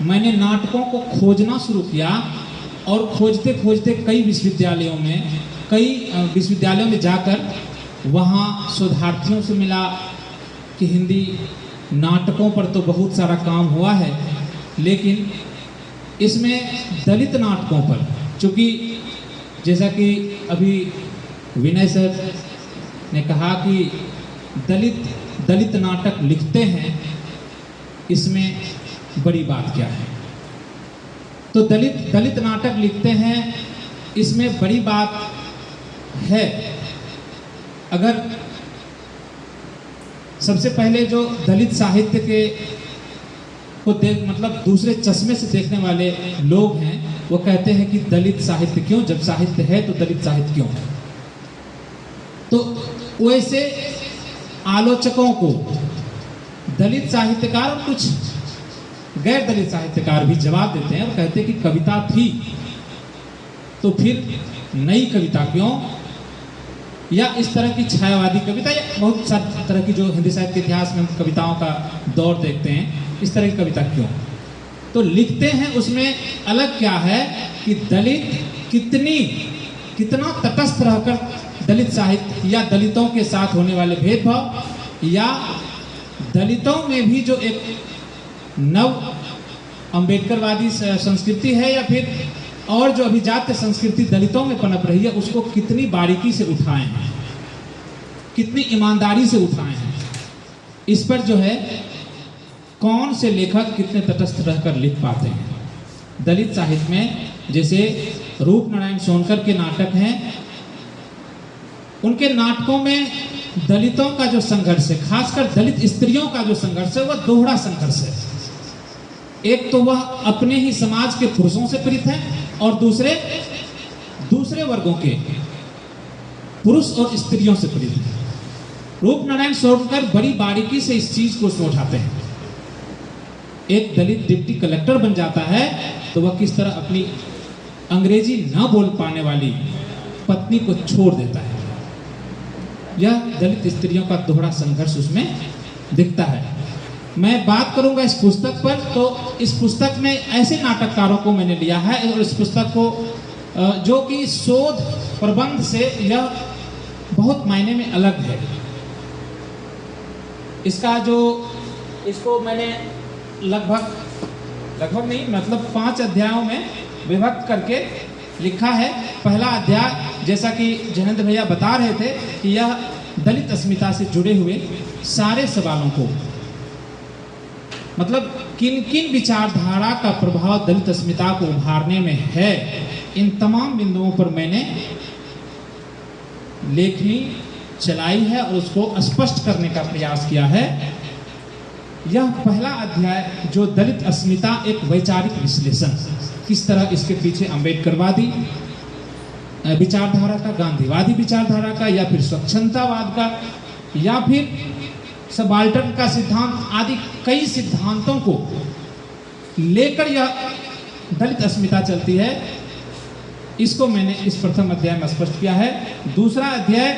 मैंने नाटकों को खोजना शुरू किया और खोजते खोजते कई विश्वविद्यालयों में जाकर वहाँ शोधार्थियों से मिला कि हिंदी नाटकों पर तो बहुत सारा काम हुआ है, लेकिन इसमें दलित नाटकों पर, चूँकि जैसा कि अभी विनय सर ने कहा कि दलित नाटक लिखते हैं, इसमें बड़ी बात क्या है? तो दलित नाटक लिखते हैं, इसमें बड़ी बात है। अगर सबसे पहले जो दलित साहित्य के को मतलब दूसरे चश्मे से देखने वाले लोग हैं, वो कहते हैं कि दलित साहित्य क्यों, जब साहित्य है तो दलित साहित्य क्यों? तो वैसे आलोचकों को दलित साहित्यकार और कुछ गैर दलित साहित्यकार भी जवाब देते हैं और कहते हैं कि कविता थी तो फिर नई कविता क्यों, या इस तरह की छायावादी कविता, या बहुत सारी तरह की जो हिंदी साहित्य के इतिहास में हम कविताओं का दौर देखते हैं, इस तरह की कविता क्यों? तो लिखते हैं उसमें अलग क्या है कि दलित कितना तटस्थ रहकर दलित साहित्य या दलितों के साथ होने वाले भेदभाव या दलितों में भी जो एक नव अंबेडकरवादी संस्कृति है या फिर और जो अभिजात्य संस्कृति दलितों में पनप रही है, उसको कितनी बारीकी से उठाए हैं, कितनी ईमानदारी से उठाए हैं, इस पर जो है कौन से लेखक कितने तटस्थ रहकर लिख पाते हैं। दलित साहित्य में जैसे रूपनारायण सोनकर के नाटक हैं, उनके नाटकों में दलितों का जो संघर्ष है, खासकर दलित स्त्रियों का जो संघर्ष है, वह दोहरा संघर्ष है। एक तो वह अपने ही समाज के पुरुषों से पीड़ित है और दूसरे वर्गों के पुरुष और स्त्रियों से पीड़ित है। रूपनारायण सोनकर बड़ी बारीकी से इस चीज को उसमें उठाते हैं। एक दलित डिप्टी कलेक्टर बन जाता है तो वह किस तरह अपनी अंग्रेजी न बोल पाने वाली पत्नी को छोड़ देता है। यह दलित स्त्रियों का दोहरा संघर्ष उसमें दिखता है। मैं बात करूंगा इस पुस्तक पर, तो इस पुस्तक में ऐसे नाटककारों को मैंने लिया है और इस पुस्तक को जो कि शोध प्रबंध से यह बहुत मायने में अलग है। इसको मैंने लगभग नहीं मतलब 5 अध्यायों में विभक्त करके लिखा है। पहला अध्याय जैसा कि जयेंद्र भैया बता रहे थे कि यह दलित अस्मिता से जुड़े हुए सारे सवालों को, मतलब किन किन विचारधारा का प्रभाव दलित अस्मिता को उभारने में है, इन तमाम बिंदुओं पर मैंने लेखनी चलाई है और उसको स्पष्ट करने का प्रयास किया है। यह पहला अध्याय जो दलित अस्मिता एक वैचारिक विश्लेषण, किस तरह इसके पीछे अम्बेडकरवादी विचारधारा का, गांधीवादी विचारधारा का, या फिर स्वच्छंदतावाद का, या फिर सबाल्टर्न का सिद्धांत आदि कई सिद्धांतों को लेकर यह दलित अस्मिता चलती है, इसको मैंने इस प्रथम अध्याय में स्पष्ट किया है। दूसरा अध्याय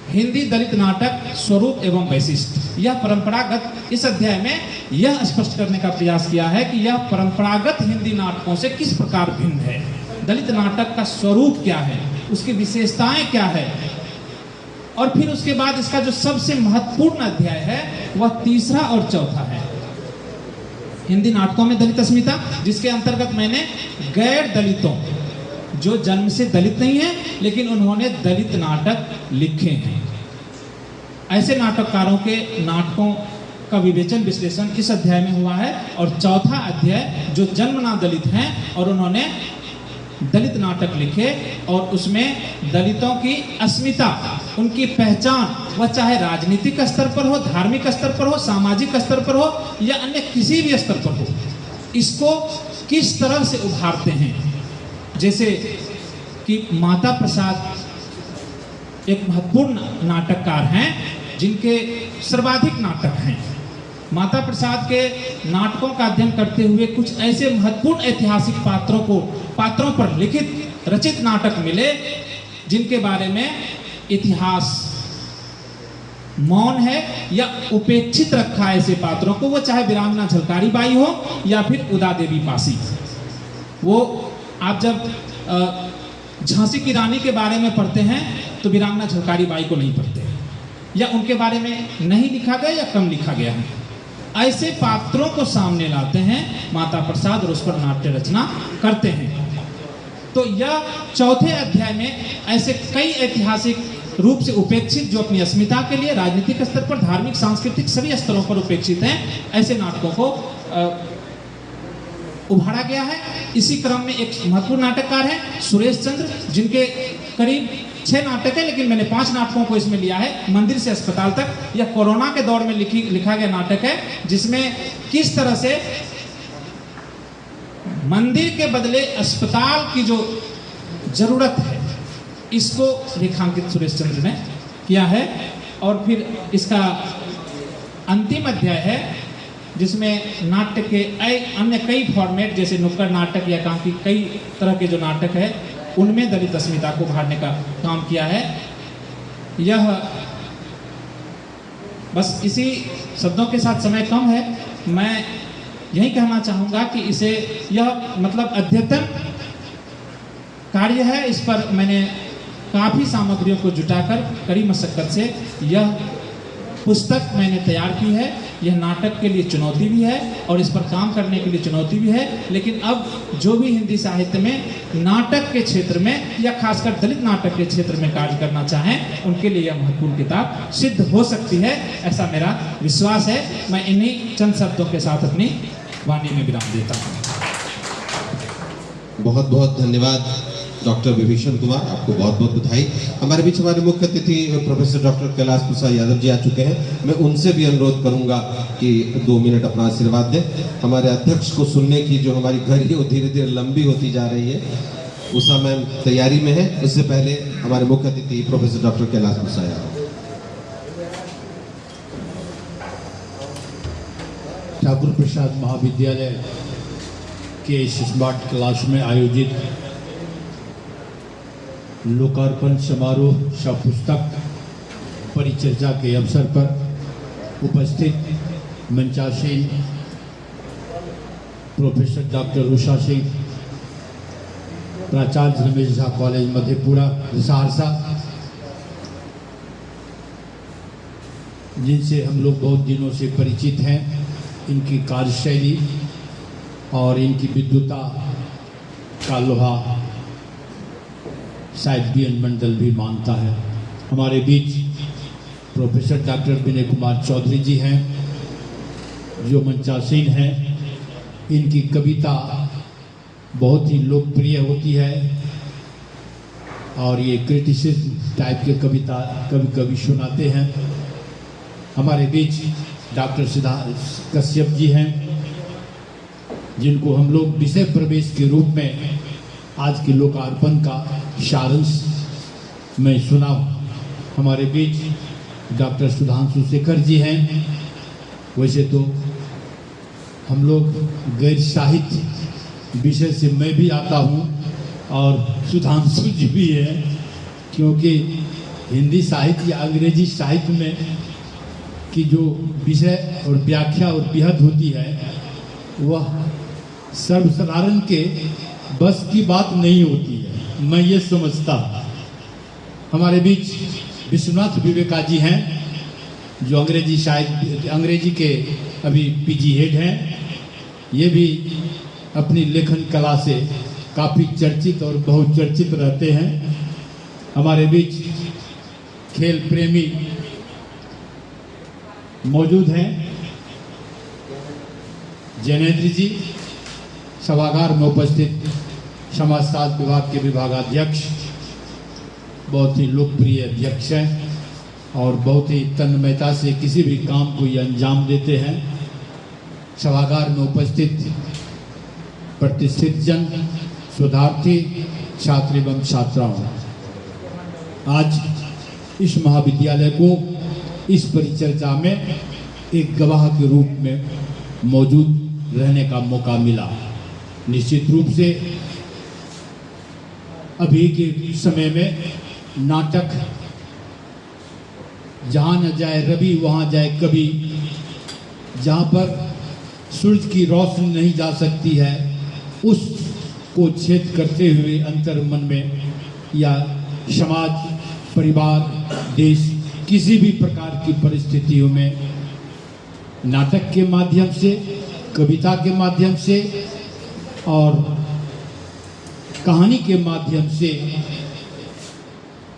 हिंदी दलित नाटक स्वरूप एवं वैशिष्ट, यह परंपरागत, इस अध्याय में यह स्पष्ट करने का प्रयास किया है कि यह परंपरागत हिंदी नाटकों से किस प्रकार भिन्न है, दलित नाटक का स्वरूप क्या है, उसकी विशेषताएं क्या है। और फिर उसके बाद इसका जो सबसे महत्वपूर्ण अध्याय है वह तीसरा और चौथा है, हिंदी नाटकों में दलित अस्मिता, जिसके अंतर्गत मैंने गैर दलितों, जो जन्म से दलित नहीं है लेकिन उन्होंने दलित नाटक लिखे हैं, ऐसे नाटककारों के नाटकों का विवेचन विश्लेषण इस अध्याय में हुआ है। और चौथा अध्याय जो जन्मना दलित हैं और उन्होंने दलित नाटक लिखे और उसमें दलितों की अस्मिता, उनकी पहचान, वह चाहे राजनीतिक स्तर पर हो, धार्मिक स्तर पर हो, सामाजिक स्तर पर हो या अन्य किसी भी स्तर पर हो, इसको किस तरह से उभारते हैं। जैसे कि माता प्रसाद एक महत्वपूर्ण नाटककार हैं जिनके सर्वाधिक नाटक हैं। माता प्रसाद के नाटकों का अध्ययन करते हुए कुछ ऐसे महत्वपूर्ण ऐतिहासिक पात्रों पर लिखित रचित नाटक मिले जिनके बारे में इतिहास मौन है या उपेक्षित रखा है ऐसे पात्रों को, वो चाहे वीरांगना झलकारी बाई हो या फिर उदा देवी पासी। वो आप जब झांसी की रानी के बारे में पढ़ते हैं तो वीरांगना झलकारी बाई को नहीं पढ़ते, या उनके बारे में नहीं लिखा गया या कम लिखा गया है। ऐसे पात्रों को सामने लाते हैं माता प्रसाद और उस पर नाट्य रचना करते हैं। तो यह चौथे अध्याय में ऐसे कई ऐतिहासिक रूप से उपेक्षित, जो अपनी अस्मिता के लिए राजनीतिक स्तर पर, धार्मिक, सांस्कृतिक सभी स्तरों पर उपेक्षित हैं, ऐसे नाटकों को उभारा गया है। इसी क्रम में एक महत्वपूर्ण नाटककार है सुरेश चंद्र, जिनके करीब 6 नाटक है, लेकिन मैंने 5 नाटकों को इसमें लिया है। मंदिर से अस्पताल तक, यह कोरोना के दौर में लिखा गया नाटक है, जिसमें किस तरह से मंदिर के बदले अस्पताल की जो जरूरत है इसको रेखांकित सुरेश चंद्र ने किया है। और फिर इसका अंतिम अध्याय है जिसमें नाट्य के अन्य कई फॉर्मेट, जैसे नुक्कड़ नाटक या एकांकी, कई तरह के जो नाटक है उनमें दलित अस्मिता को उभारने का काम किया है। यह बस इसी शब्दों के साथ, समय कम है, मैं यही कहना चाहूँगा कि इसे, यह मतलब अद्यतन कार्य है। इस पर मैंने काफ़ी सामग्रियों को जुटाकर कड़ी मशक्कत से यह पुस्तक मैंने तैयार की है। यह नाटक के लिए चुनौती भी है और इस पर काम करने के लिए चुनौती भी है, लेकिन अब जो भी हिंदी साहित्य में नाटक के क्षेत्र में या खासकर दलित नाटक के क्षेत्र में कार्य करना चाहें उनके लिए यह महत्वपूर्ण किताब सिद्ध हो सकती है, ऐसा मेरा विश्वास है। मैं इन्हीं चंद शब्दों के साथ अपनी वाणी में विराम देता हूँ। बहुत बहुत धन्यवाद डॉक्टर विभीषण कुमार, आपको बहुत बहुत बधाई। हमारे बीच हमारे मुख्य अतिथि प्रोफेसर डॉक्टर कैलाश प्रसाद यादव जी आ चुके हैं। मैं उनसे भी अनुरोध करूंगा कि 2 मिनट अपना आशीर्वाद दें। हमारे अध्यक्ष को सुनने की जो हमारी घड़ी वो धीरे धीरे लंबी होती जा रही है, उस समय तैयारी में है। इससे पहले हमारे मुख्य अतिथि प्रोफेसर डॉक्टर कैलाश प्रसाद यादव। ठाकुर प्रसाद महाविद्यालय के स्मार्ट क्लास में आयोजित लोकार्पण समारोह सह पुस्तक परिचर्चा के अवसर पर उपस्थित मंचासीन प्रोफेसर डॉक्टर उषा सिंह, प्राचार्य रमेश झा कॉलेज मधेपुरा सहरसा, जिनसे हम लोग बहुत दिनों से परिचित हैं। इनकी कार्यशैली और इनकी विद्वता का लोहा शायद बीएन मंडल भी मानता है। हमारे बीच प्रोफेसर डॉक्टर विनय कुमार चौधरी जी हैं, जो मंचासीन हैं। इनकी कविता बहुत ही लोकप्रिय होती है और ये क्रिटिसिज्म टाइप के कविता कभी कभी सुनाते हैं। हमारे बीच डॉक्टर सिद्धार्थ कश्यप जी हैं, जिनको हम लोग विषय प्रवेश के रूप में आज के लोकार्पण का सारांश मैं सुना। हमारे बीच डॉक्टर सुधांशु शेखर जी हैं। वैसे तो हम लोग गैर साहित्य विषय से मैं भी आता हूँ और सुधांशु जी भी है, क्योंकि हिंदी साहित्य या अंग्रेजी साहित्य में की जो विषय और व्याख्या और बेहद होती है वह सर्वसाधारण के बस की बात नहीं होती है, मैं ये समझता। हमारे बीच विश्वनाथ विवेका जी हैं, जो अंग्रेजी साहित्य अंग्रेजी के अभी पीजी हेड हैं। ये भी अपनी लेखन कला से काफ़ी चर्चित और बहुचर्चित रहते हैं। हमारे बीच खेल प्रेमी मौजूद हैं। जैनेन्द्र जी सभागार में उपस्थित समाजशास्त्र विभाग के विभागाध्यक्ष, बहुत ही लोकप्रिय अध्यक्ष हैं और बहुत ही तन्मयता से किसी भी काम को ये अंजाम देते हैं। सभागार में उपस्थित प्रतिष्ठित जन, शोधार्थी, छात्र एवं छात्राओं, आज इस महाविद्यालय को इस परिचर्चा में एक गवाह के रूप में मौजूद रहने का मौका मिला। निश्चित रूप से अभी के समय में नाटक जहाँ न जाए रवि वहाँ जाए कवि, जहाँ पर सूरज की रोशनी नहीं जा सकती है उसको छेद करते हुए अंतर मन में या समाज, परिवार, देश, किसी भी प्रकार की परिस्थितियों में नाटक के माध्यम से, कविता के माध्यम से और कहानी के माध्यम से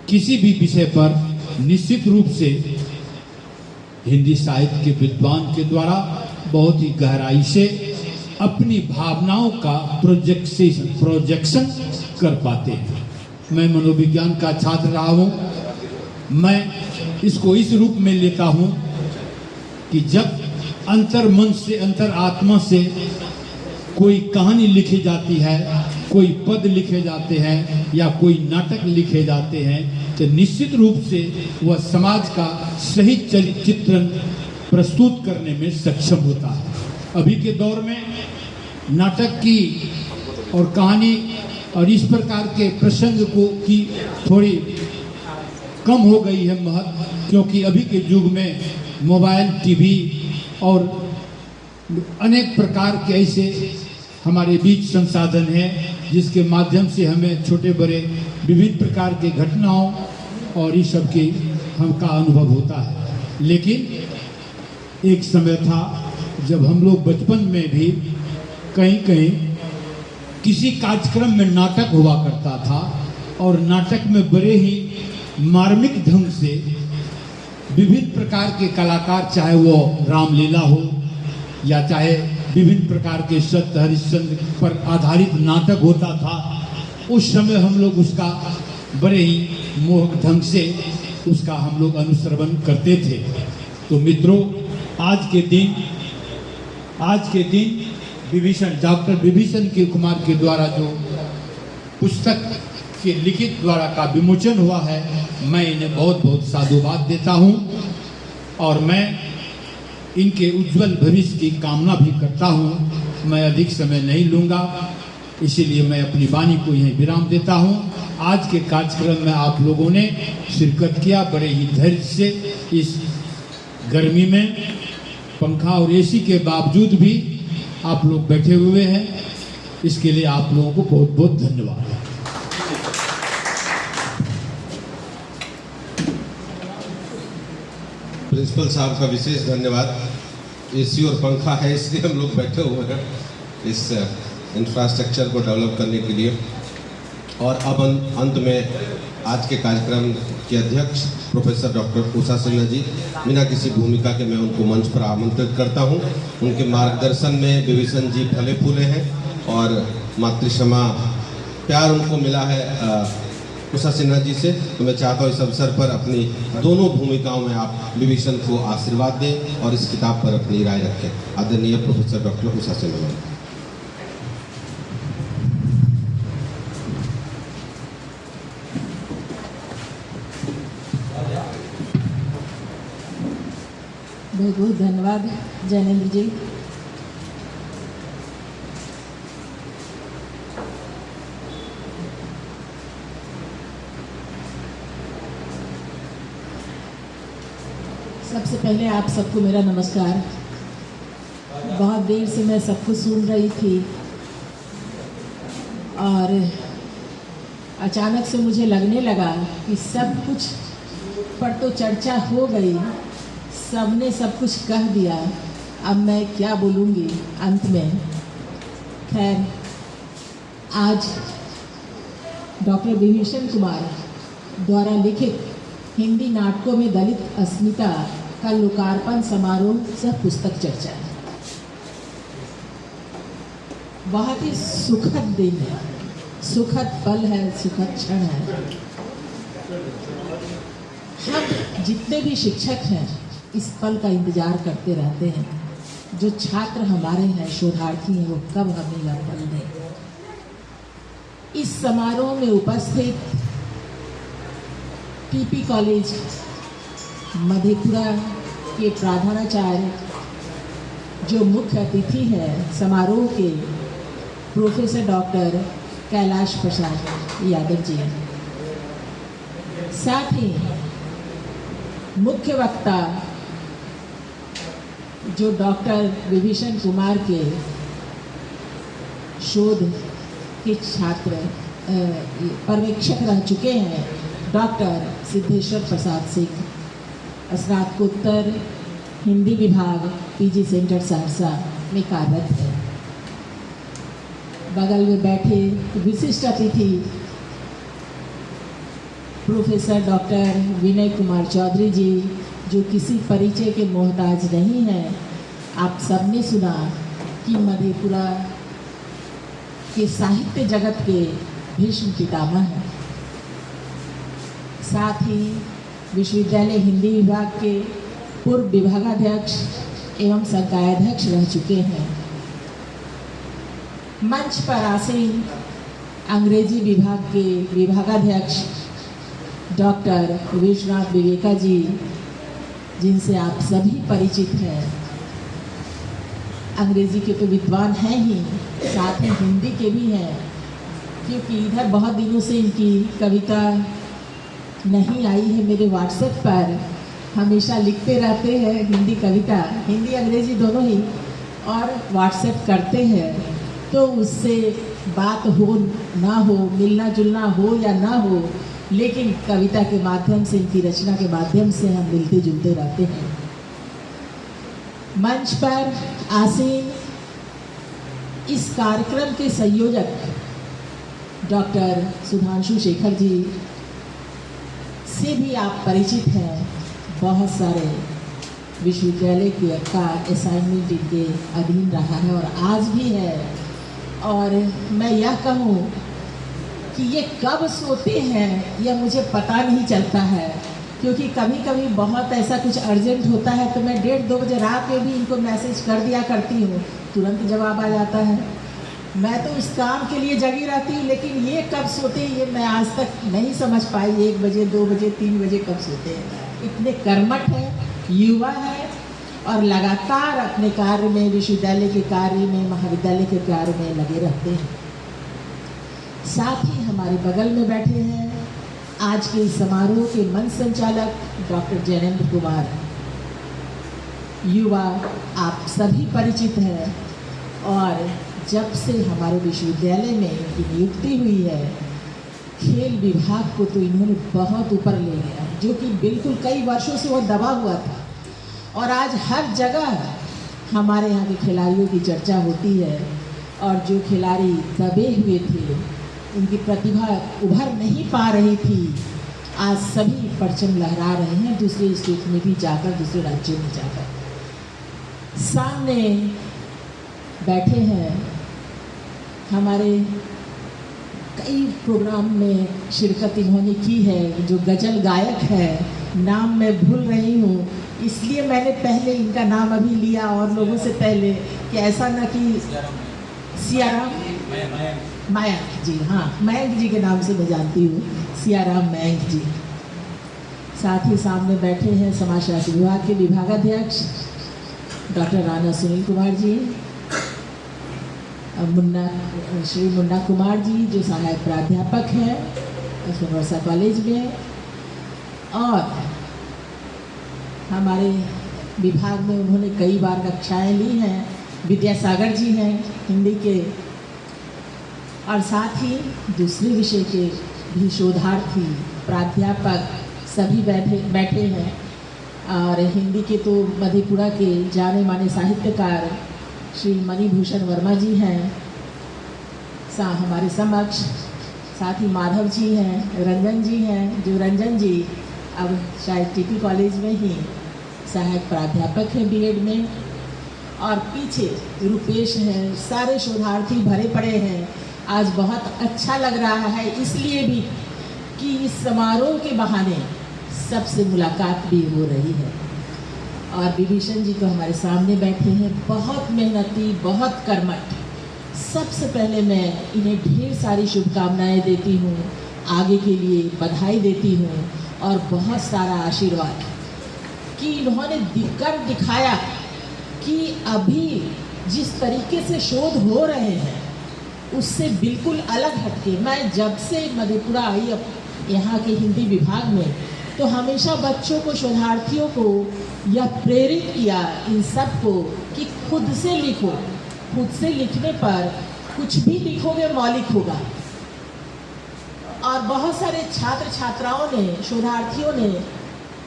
किसी भी विषय पर निश्चित रूप से हिंदी साहित्य के विद्वान के द्वारा बहुत ही गहराई से अपनी भावनाओं का प्रोजेक्शन कर पाते हैं। मैं मनोविज्ञान का छात्र रहा हूँ। मैं इसको इस रूप में लेता हूँ कि जब अंतर मन से, अंतर आत्मा से कोई कहानी लिखी जाती है, कोई पद लिखे जाते हैं या कोई नाटक लिखे जाते हैं, तो निश्चित रूप से वह समाज का सही चित्रण प्रस्तुत करने में सक्षम होता है। अभी के दौर में नाटक की और कहानी और इस प्रकार के प्रसंग को की थोड़ी कम हो गई है महत्व, क्योंकि अभी के युग में मोबाइल, टीवी और अनेक प्रकार के ऐसे हमारे बीच संसाधन हैं जिसके माध्यम से हमें छोटे बड़े विभिन्न प्रकार के घटनाओं और इस सब के हमका अनुभव होता है। लेकिन एक समय था जब हम लोग बचपन में भी कहीं कहीं किसी कार्यक्रम में नाटक हुआ करता था और नाटक में बड़े ही मार्मिक ढंग से विभिन्न प्रकार के कलाकार, चाहे वो रामलीला हो या चाहे विभिन्न प्रकार के सत्य हरिश्चंद्र पर आधारित नाटक होता था, उस समय हम लोग उसका बड़े ही मोहक ढंग से उसका हम लोग अनुश्रवण करते थे। तो मित्रों, आज के दिन विभीषण, डॉक्टर विभीषण के कुमार के द्वारा जो पुस्तक के लिखित द्वारा का विमोचन हुआ है, मैं इन्हें बहुत बहुत साधुवाद देता हूं और मैं इनके उज्जवल भविष्य की कामना भी करता हूं। मैं अधिक समय नहीं लूँगा, इसीलिए मैं अपनी वाणी को यहीं विराम देता हूं। आज के कार्यक्रम में आप लोगों ने शिरकत किया, बड़े ही धैर्य से इस गर्मी में पंखा और एसी के बावजूद भी आप लोग बैठे हुए हैं, इसके लिए आप लोगों को बहुत बहुत धन्यवाद। प्रिंसिपल साहब का विशेष धन्यवाद। एसी और पंखा है इसलिए हम लोग बैठे हुए हैं इस इंफ्रास्ट्रक्चर को डेवलप करने के लिए। और अब अंत में आज के कार्यक्रम के अध्यक्ष प्रोफेसर डॉक्टर उषा सिन्हा जी, बिना किसी भूमिका के मैं उनको मंच पर आमंत्रित करता हूं। उनके मार्गदर्शन में विभीषण जी फले फूले हैं और मातृक्षमा प्यार उनको मिला है उषा सिन्हा जी से। तो मैं चाहता हूँ इस अवसर पर अपनी दोनों भूमिकाओं में आप विभीषण को आशीर्वाद दें और इस किताब पर अपनी राय रखें। आदरणीय प्रोफेसर डॉक्टर उषा सिन्हा जी। बहुत बहुत धन्यवाद जैनेन्द्र जी। सबसे पहले आप सबको मेरा नमस्कार। बहुत देर से मैं सबको सुन रही थी और अचानक से मुझे लगने लगा कि सब कुछ पर तो चर्चा हो गई, सबने सब कुछ कह दिया, अब मैं क्या बोलूँगी अंत में। खैर, आज डॉक्टर विभीषण कुमार द्वारा लिखित हिंदी नाटकों में दलित अस्मिता का लोकार्पण समारोह सह पुस्तक चर्चा है। बहुत ही सुखद दिन है, सुखद पल है, सुखद क्षण है। हम जितने भी शिक्षक हैं इस पल का इंतजार करते रहते हैं। जो छात्र हमारे हैं, शोधार्थी हैं, वो कब हमें यह पल दें। इस समारोह में उपस्थित टीपी कॉलेज मधेपुरा के प्रधानाचार्य, जो मुख्य अतिथि हैं समारोह के, प्रोफेसर डॉक्टर कैलाश प्रसाद यादव जी, साथ ही मुख्य वक्ता जो डॉक्टर विभीषण कुमार के शोध के छात्र पर्यवेक्षक रह चुके हैं, डॉक्टर सिद्धेश्वर प्रसाद सिंह, स्नातकोत्तर हिंदी विभाग पीजी सेंटर सहरसा में कार्यरत है। बगल में बैठे विशिष्ट अतिथि प्रोफेसर डॉक्टर विनय कुमार चौधरी जी, जो किसी परिचय के मोहताज नहीं हैं। आप सबने सुना कि मधेपुरा के साहित्य जगत के भीष्म पितामह हैं। साथ ही विश्वविद्यालय हिंदी विभाग के पूर्व विभागाध्यक्ष एवं संकायाध्यक्ष रह चुके हैं। मंच पर आसीन अंग्रेजी विभाग के विभागाध्यक्ष डॉक्टर विश्वनाथ विवेका जी, जिनसे आप सभी परिचित हैं। अंग्रेजी के तो विद्वान हैं ही, साथ ही हिंदी के भी हैं, क्योंकि इधर बहुत दिनों से इनकी कविता नहीं आई है। मेरे व्हाट्सएप पर हमेशा लिखते रहते हैं हिंदी कविता, हिंदी अंग्रेजी दोनों ही, और व्हाट्सएप करते हैं। तो उससे बात हो ना हो, मिलना जुलना हो या ना हो, लेकिन कविता के माध्यम से, इनकी रचना के माध्यम से हम मिलते जुलते रहते हैं। मंच पर आसीन इस कार्यक्रम के संयोजक डॉक्टर सुधांशु शेखर जी से भी आप परिचित हैं। बहुत सारे विश्वविद्यालय का असाइनमेंट इनके अधीन रहा है और आज भी है। और मैं यह कहूँ कि ये कब सोते हैं यह मुझे पता नहीं चलता है, क्योंकि कभी कभी बहुत ऐसा कुछ अर्जेंट होता है तो मैं 1:30-2 बजे रात में भी इनको मैसेज कर दिया करती हूँ, तुरंत जवाब आ जाता है। मैं तो उस काम के लिए जगी रहती हूँ, लेकिन ये कब सोते हैं ये मैं आज तक नहीं समझ पाई। 1 बजे, 2 बजे, 3 बजे कब सोते हैं। इतने कर्मठ हैं, युवा है और लगातार अपने कार्य में, विश्वविद्यालय के कार्य में, महाविद्यालय के कार्य में लगे रहते हैं। साथ ही हमारे बगल में बैठे हैं आज के इस समारोह के मंच संचालक डॉक्टर जैनेन्द्र कुमार। युवा आप सभी परिचित हैं और जब से हमारे विश्वविद्यालय में इनकी नियुक्ति हुई है, खेल विभाग को तो इन्होंने बहुत ऊपर ले गया, जो कि बिल्कुल कई वर्षों से वो दबा हुआ था। और आज हर जगह हमारे यहाँ के खिलाड़ियों की चर्चा होती है, और जो खिलाड़ी दबे हुए थे, उनकी प्रतिभा उभर नहीं पा रही थी, आज सभी परचम लहरा रहे हैं दूसरे स्टेट में भी जाकर, दूसरे राज्यों में जाकर। सामने बैठे हैं हमारे, कई प्रोग्राम में शिरकत इन्होंने की है, जो गज़ल गायक है, नाम मैं भूल रही हूँ, इसलिए मैंने पहले इनका नाम अभी लिया और लोगों से पहले, कि ऐसा न कि सियाराम मयंक जी, हाँ मयंक जी के नाम से मैं जानती हूँ, सियाराम मयंक जी। साथ ही सामने बैठे हैं समाजशास्त्र विभाग के विभागाध्यक्ष डॉक्टर राणा सुनील कुमार जी, श्री मुन्ना कुमार जी जो सहायक प्राध्यापक हैं वर्षा कॉलेज में, और हमारे विभाग में उन्होंने कई बार कक्षाएं ली हैं, विद्यासागर जी हैं हिंदी के, और साथ ही दूसरे विषय के भी शोधार्थी प्राध्यापक सभी बैठे हैं। और हिंदी के तो मधेपुरा के जाने माने साहित्यकार श्री मणिभूषण वर्मा जी हैं हमारे समक्ष, साथ ही माधव जी हैं, रंजन जी हैं, जो रंजन जी अब शायद टीपी कॉलेज में ही सहायक प्राध्यापक हैं बीएड में, और पीछे रुपेश हैं, सारे शोधार्थी भरे पड़े हैं। आज बहुत अच्छा लग रहा है इसलिए भी कि इस समारोह के बहाने सबसे मुलाकात भी हो रही है। और विभीषण जी तो हमारे सामने बैठे हैं, बहुत मेहनती, बहुत कर्मठ। सबसे पहले मैं इन्हें ढेर सारी शुभकामनाएं देती हूँ, आगे के लिए बधाई देती हूँ, और बहुत सारा आशीर्वाद कि इन्होंने कर दिखाया कि अभी जिस तरीके से शोध हो रहे हैं उससे बिल्कुल अलग हटके। मैं जब से मधेपुरा आई यहाँ के हिंदी विभाग में, तो हमेशा बच्चों को, शोधार्थियों को यह प्रेरित किया इन सब को कि खुद से लिखो, खुद से लिखने पर कुछ भी लिखोगे मौलिक होगा। और बहुत सारे छात्र छात्राओं ने, शोधार्थियों ने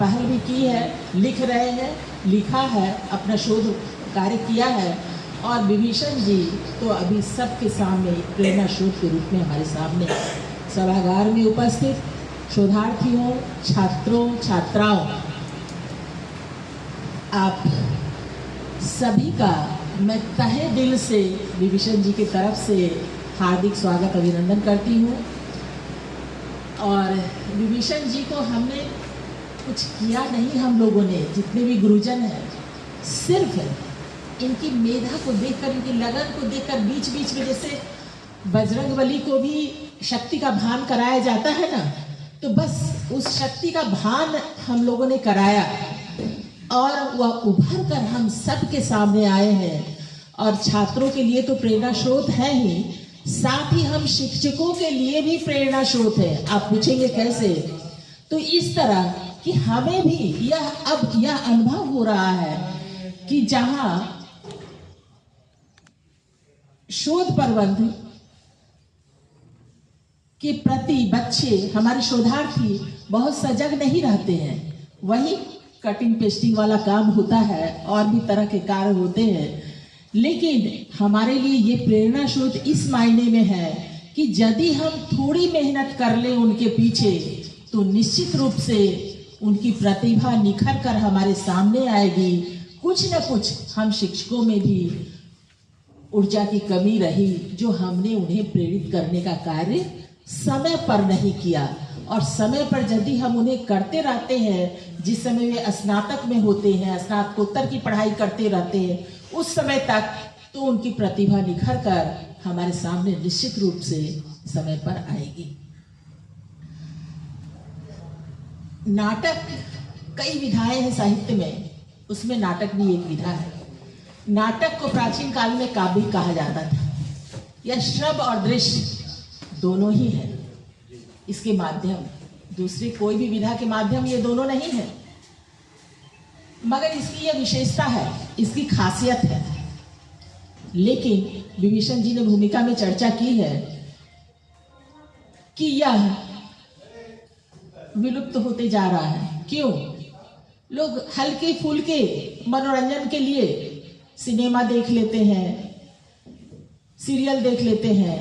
पहल भी की है, लिख रहे हैं, लिखा है, अपना शोध कार्य किया है। और विभीषण जी तो अभी सबके सामने प्रेरणा स्रोत के रूप में हमारे सामने सभागार में उपस्थित शोधार्थियों, छात्रों, छात्राओं, आप सभी का मैं तहे दिल से विभीषण जी की तरफ से हार्दिक स्वागत, अभिनंदन करती हूँ। और विभीषण जी को हमने कुछ किया नहीं, हम लोगों ने, जितने भी गुरुजन हैं, सिर्फ इनकी मेधा को देखकर, इनकी लगन को देखकर, बीच बीच में जैसे बजरंगबली को भी शक्ति का भान कराया जाता है ना, तो बस उस शक्ति का भान हम लोगों ने कराया और वह उभर कर हम सब के सामने आए हैं। और छात्रों के लिए तो प्रेरणा स्रोत है ही, साथ ही हम शिक्षकों के लिए भी प्रेरणा स्रोत है। आप पूछेंगे कैसे? तो इस तरह कि हमें भी अब यह अनुभव हो रहा है कि जहां शोध प्रबंध के प्रति बच्चे, हमारे शोधार्थी बहुत सजग नहीं रहते हैं, वही कटिंग पेस्टिंग वाला काम होता है और भी तरह के कार्य होते हैं। लेकिन हमारे लिए ये प्रेरणा स्रोत इस मायने में है कि यदि हम थोड़ी मेहनत कर लें उनके पीछे, तो निश्चित रूप से उनकी प्रतिभा निखर कर हमारे सामने आएगी। कुछ न कुछ हम शिक्षकों में भी ऊर्जा की कमी रही, जो हमने उन्हें प्रेरित करने का कार्य समय पर नहीं किया। और समय पर यदि हम उन्हें करते रहते हैं, जिस समय वे स्नातक में होते हैं, स्नातकोत्तर की पढ़ाई करते रहते हैं, उस समय तक तो उनकी प्रतिभा निखर कर हमारे सामने निश्चित रूप से समय पर आएगी। नाटक, कई विधाएं हैं साहित्य में, उसमें नाटक भी एक विधा है। नाटक को प्राचीन काल में काव्य कहा जाता था। यह श्रव्य और दृश्य दोनों ही है। इसके माध्यम, दूसरी कोई भी विधा के माध्यम ये दोनों नहीं है, मगर इसकी यह विशेषता है, इसकी खासियत है। लेकिन विभीषण जी ने भूमिका में चर्चा की है कि यह विलुप्त होते जा रहा है। क्यों? लोग हल्के फुल्के मनोरंजन के लिए सिनेमा देख लेते हैं, सीरियल देख लेते हैं,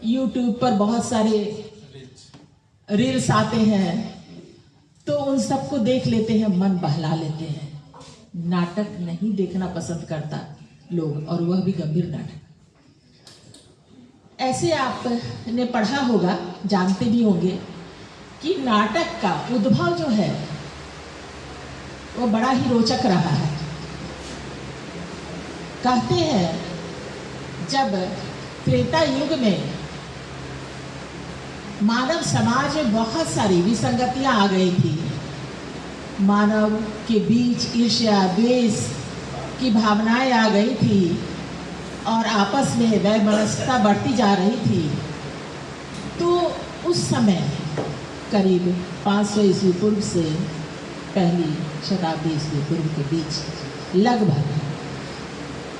यूट्यूब पर बहुत सारे रील्स आते हैं, तो उन सबको देख लेते हैं, मन बहला लेते हैं। नाटक नहीं देखना पसंद करता लोग, और वह भी गंभीर नाटक। ऐसे आपने पढ़ा होगा, जानते भी होंगे कि नाटक का उद्भव जो है वो बड़ा ही रोचक रहा है। कहते हैं जब त्रेता युग में मानव समाज में बहुत सारी विसंगतियां आ गई थी, मानव के बीच ईर्ष्या द्वेष की भावनाएं आ गई थी और आपस में वैमनस्यता बढ़ती जा रही थी, तो उस समय करीब 500 ईस्वी पूर्व से पहली शताब्दी ईस्वी पूर्व के बीच लगभग,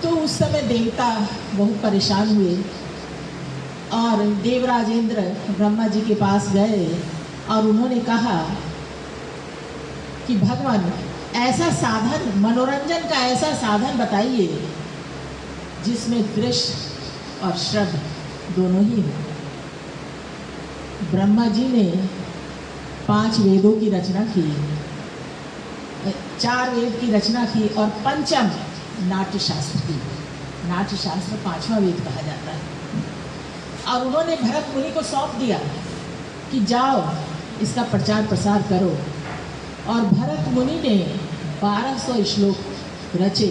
तो उस समय देवता बहुत परेशान हुए और देवराजेंद्र ब्रह्मा जी के पास गए और उन्होंने कहा कि भगवान ऐसा साधन, मनोरंजन का ऐसा साधन बताइए जिसमें दृश्य और श्रव्य दोनों ही हो। ब्रह्मा जी ने 5 वेदों की रचना की, 4 वेद की रचना की और पंचम नाट्यशास्त्र की। नाट्यशास्त्र 5वां वेद कहा जाता है। और उन्होंने भरत मुनि को सौंप दिया कि जाओ इसका प्रचार प्रसार करो। और भरत मुनि ने 1200 श्लोक रचे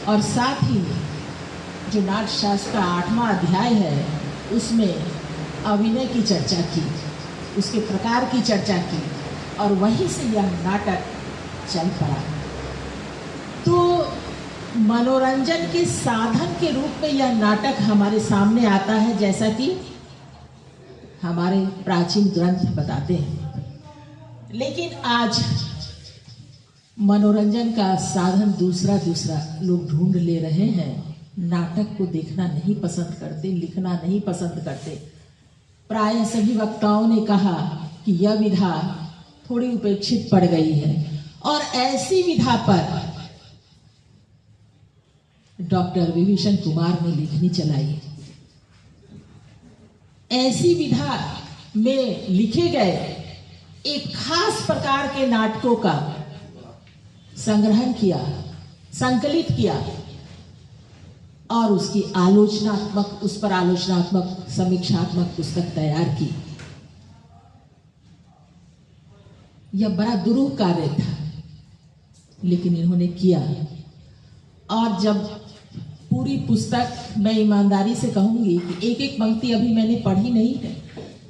और साथ ही जो नाट्यशास्त्र का 8वां अध्याय है उसमें अभिनय की चर्चा की, उसके प्रकार की चर्चा की, और वहीं से यह नाटक चल पड़ा। तो मनोरंजन के साधन के रूप में यह नाटक हमारे सामने आता है, जैसा कि हमारे प्राचीन ग्रंथ बताते हैं। लेकिन आज मनोरंजन का साधन दूसरा लोग ढूंढ ले रहे हैं। नाटक को देखना नहीं पसंद करते, लिखना नहीं पसंद करते। प्राय सभी वक्ताओं ने कहा कि यह विधा थोड़ी उपेक्षित पड़ गई है, और ऐसी विधा पर डॉक्टर विभीषण कुमार ने लेखनी चलाई। ऐसी विधा में लिखे गए एक खास प्रकार के नाटकों का संग्रहण किया, संकलित किया और उसकी आलोचनात्मक, उस पर आलोचनात्मक समीक्षात्मक पुस्तक तैयार की। यह बड़ा दुरूह कार्य था, लेकिन इन्होंने किया। और जब पूरी पुस्तक, मैं ईमानदारी से कहूँगी कि एक एक पंक्ति अभी मैंने पढ़ी नहीं है,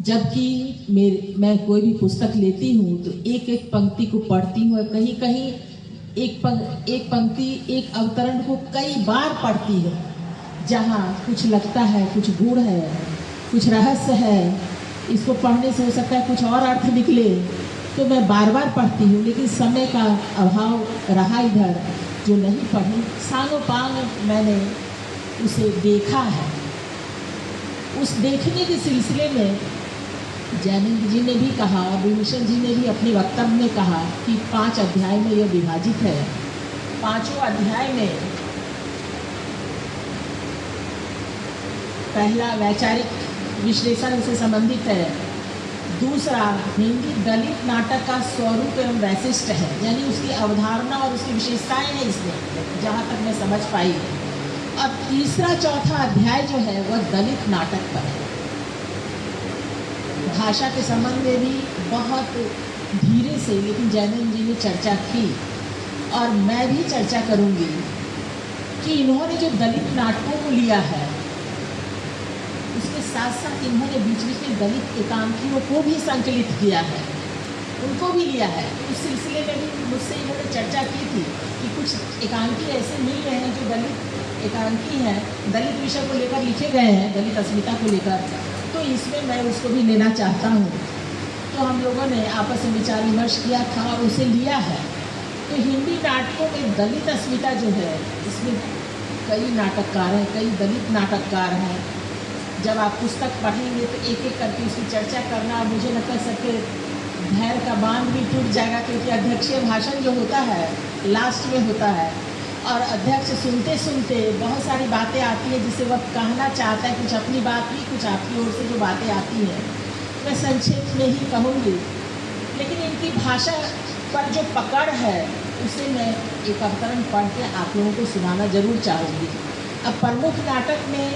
जबकि मैं कोई भी पुस्तक लेती हूँ तो एक एक पंक्ति को पढ़ती हूँ, कहीं कहीं एक पंक्ति, एक अवतरण को कई बार पढ़ती हूँ, जहाँ कुछ लगता है, कुछ गूढ़ है, कुछ रहस्य है, इसको पढ़ने से हो सकता है कुछ और अर्थ निकले, तो मैं बार बार पढ़ती हूँ। लेकिन समय का अभाव रहा इधर, जो नहीं पढ़ी, सालों पांग मैंने उसे देखा है। उस देखने के सिलसिले में जैनंद जी ने भी कहा, विभीषण जी ने भी अपने वक्तव्य में कहा कि 5 अध्याय में यह विभाजित है। 5वें अध्याय में पहला वैचारिक विश्लेषण से संबंधित है, दूसरा हिंदी दलित नाटक का स्वरूप एवं वैशिष्ट है, यानी उसकी अवधारणा और उसकी विशेषताएं हैं इसमें, जहाँ तक मैं समझ पाई। और तीसरा चौथा अध्याय जो है वह दलित नाटक पर है। भाषा के संबंध में भी बहुत धीरे से लेकिन जैनंद जी ने चर्चा की, और मैं भी चर्चा करूंगी कि इन्होंने जो दलित नाटकों को लिया है, उसके साथ साथ इन्होंने बीच बीच में दलित एकांकियों को भी संकलित किया है, उनको भी लिया है। उस सिलसिले में भी मुझसे इन्होंने चर्चा की थी कि कुछ एकांकी ऐसे मिल रहे हैं जो दलित एकांकी हैं, दलित विषय को लेकर लिखे गए हैं, दलित अस्मिता को लेकर, तो इसमें मैं उसको भी लेना चाहता हूँ। तो हम लोगों ने आपस में विचार विमर्श किया था और उसे लिया है। तो हिंदी नाटकों में दलित अस्मिता जो है, इसमें कई नाटककार हैं, कई दलित नाटककार हैं। जब आप पुस्तक पढ़ेंगे तो एक एक करके उसकी चर्चा करना, और मुझे लगता है सबके धैर्य का बांध भी टूट जाएगा, क्योंकि अध्यक्षीय भाषण जो होता है लास्ट में होता है और अध्यक्ष सुनते सुनते बहुत सारी बातें आती है जिसे वह कहना चाहता है, कुछ अपनी बात भी, कुछ आपकी ओर से जो बातें आती हैं मैं संक्षेप में ही कहूँगी, लेकिन इनकी भाषा पर जो पकड़ है उसे मैं एक अवतरण पढ़ के आप लोगों को सुनाना जरूर चाहूँगी। अब प्रमुख नाटक में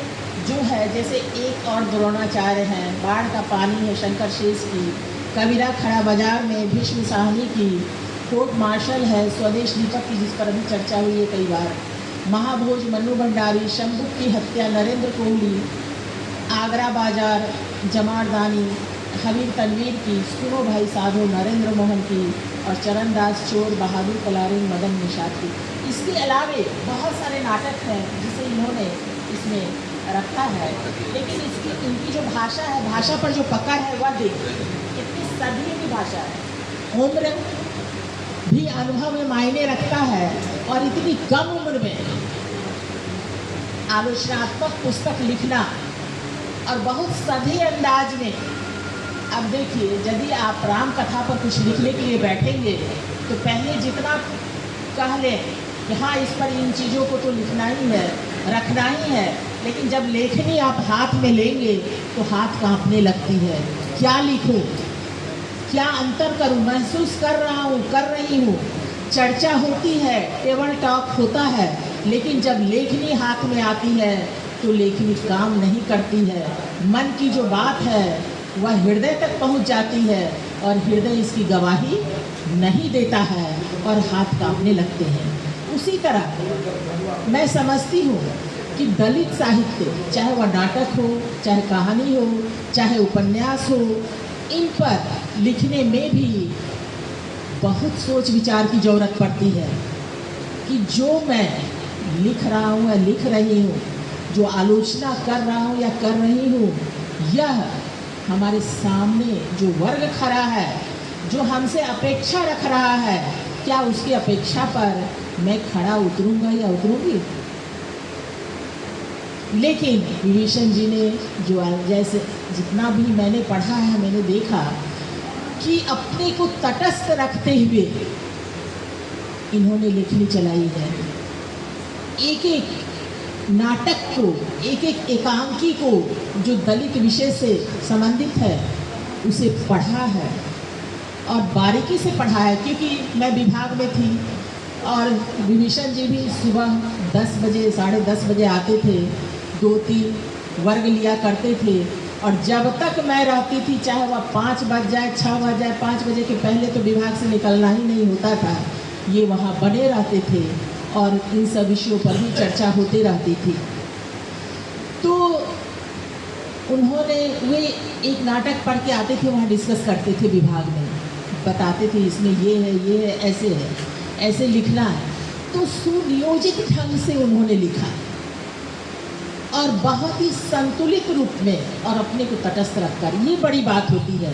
जो है, जैसे एक और द्रोणाचार्य हैं, बाढ़ का पानी है शंकर शेष की, कबीरा खड़ा बाजार में भीष्म साहनी की, कोर्ट मार्शल है स्वदेश दीपक की जिस पर अभी चर्चा हुई है कई बार, महाभोज मन्नू भंडारी, शंभू की हत्या नरेंद्र कोहली, आगरा बाजार जमारदानी हबीब तनवीर की, सुनो भाई साधो नरेंद्र मोहन की और चरणदास चोर बहादुर कलारिन मदन निषाद की। इसके अलावे बहुत सारे नाटक हैं जिसे इन्होंने इसमें रखा है, लेकिन इनकी जो भाषा है, भाषा पर जो पकड़ है वह देखिए कितनी सदी की भाषा है। उम्र भी अनुभव में मायने रखता है और इतनी कम उम्र में आलोचनात्मक पुस्तक लिखना और बहुत सधी अंदाज में। अब देखिए, यदि आप राम कथा पर कुछ लिखने के लिए बैठेंगे तो पहले जितना कह लें कि हाँ इस पर इन चीज़ों को तो लिखना ही है, रखना ही है, लेकिन जब लेखनी आप हाथ में लेंगे तो हाथ कांपने लगती है। क्या लिखूं, क्या अंतर करूं, महसूस कर रहा हूं, कर रही हूं। चर्चा होती है, टेबल टॉक होता है, लेकिन जब लेखनी हाथ में आती है तो लेखनी काम नहीं करती है। मन की जो बात है वह हृदय तक पहुंच जाती है और हृदय इसकी गवाही नहीं देता है और हाथ कांपने लगते हैं। उसी तरह मैं समझती हूँ कि दलित साहित्य, चाहे वह नाटक हो, चाहे कहानी हो, चाहे उपन्यास हो, इन पर लिखने में भी बहुत सोच विचार की ज़रूरत पड़ती है कि जो मैं लिख रहा हूँ या लिख रही हूँ, जो आलोचना कर रहा हूँ या कर रही हूँ, यह हमारे सामने जो वर्ग खड़ा है, जो हमसे अपेक्षा रख रहा है, क्या उसकी अपेक्षा पर मैं खड़ा उतरूंगा या उतरूंगी। लेकिन विभीषण जी ने जो जैसे जितना भी मैंने पढ़ा है, मैंने देखा कि अपने को तटस्थ रखते हुए इन्होंने लेखनी चलाई है। एक एक नाटक को, एक एक एकांकी को जो दलित विषय से संबंधित है उसे पढ़ा है और बारीकी से पढ़ा है, क्योंकि मैं विभाग में थी और विभीषण जी भी सुबह 10 बजे 10:30 बजे आते थे, 2-3 वर्ग लिया करते थे और जब तक मैं रहती थी, चाहे वह 5 बज जाए, 6 बज जाए, 5 बजे के पहले तो विभाग से निकलना ही नहीं होता था। ये वहाँ बने रहते थे और इन सब विषयों पर भी चर्चा होती रहती थी। तो उन्होंने वे एक नाटक पढ़ के आते थे, वहाँ डिस्कस करते थे विभाग में, बताते थे इसमें ये है, ऐसे है, ऐसे लिखना है। तो सुनियोजित ढंग से उन्होंने लिखा और बहुत ही संतुलित रूप में और अपने को तटस्थ रखकर, ये बड़ी बात होती है।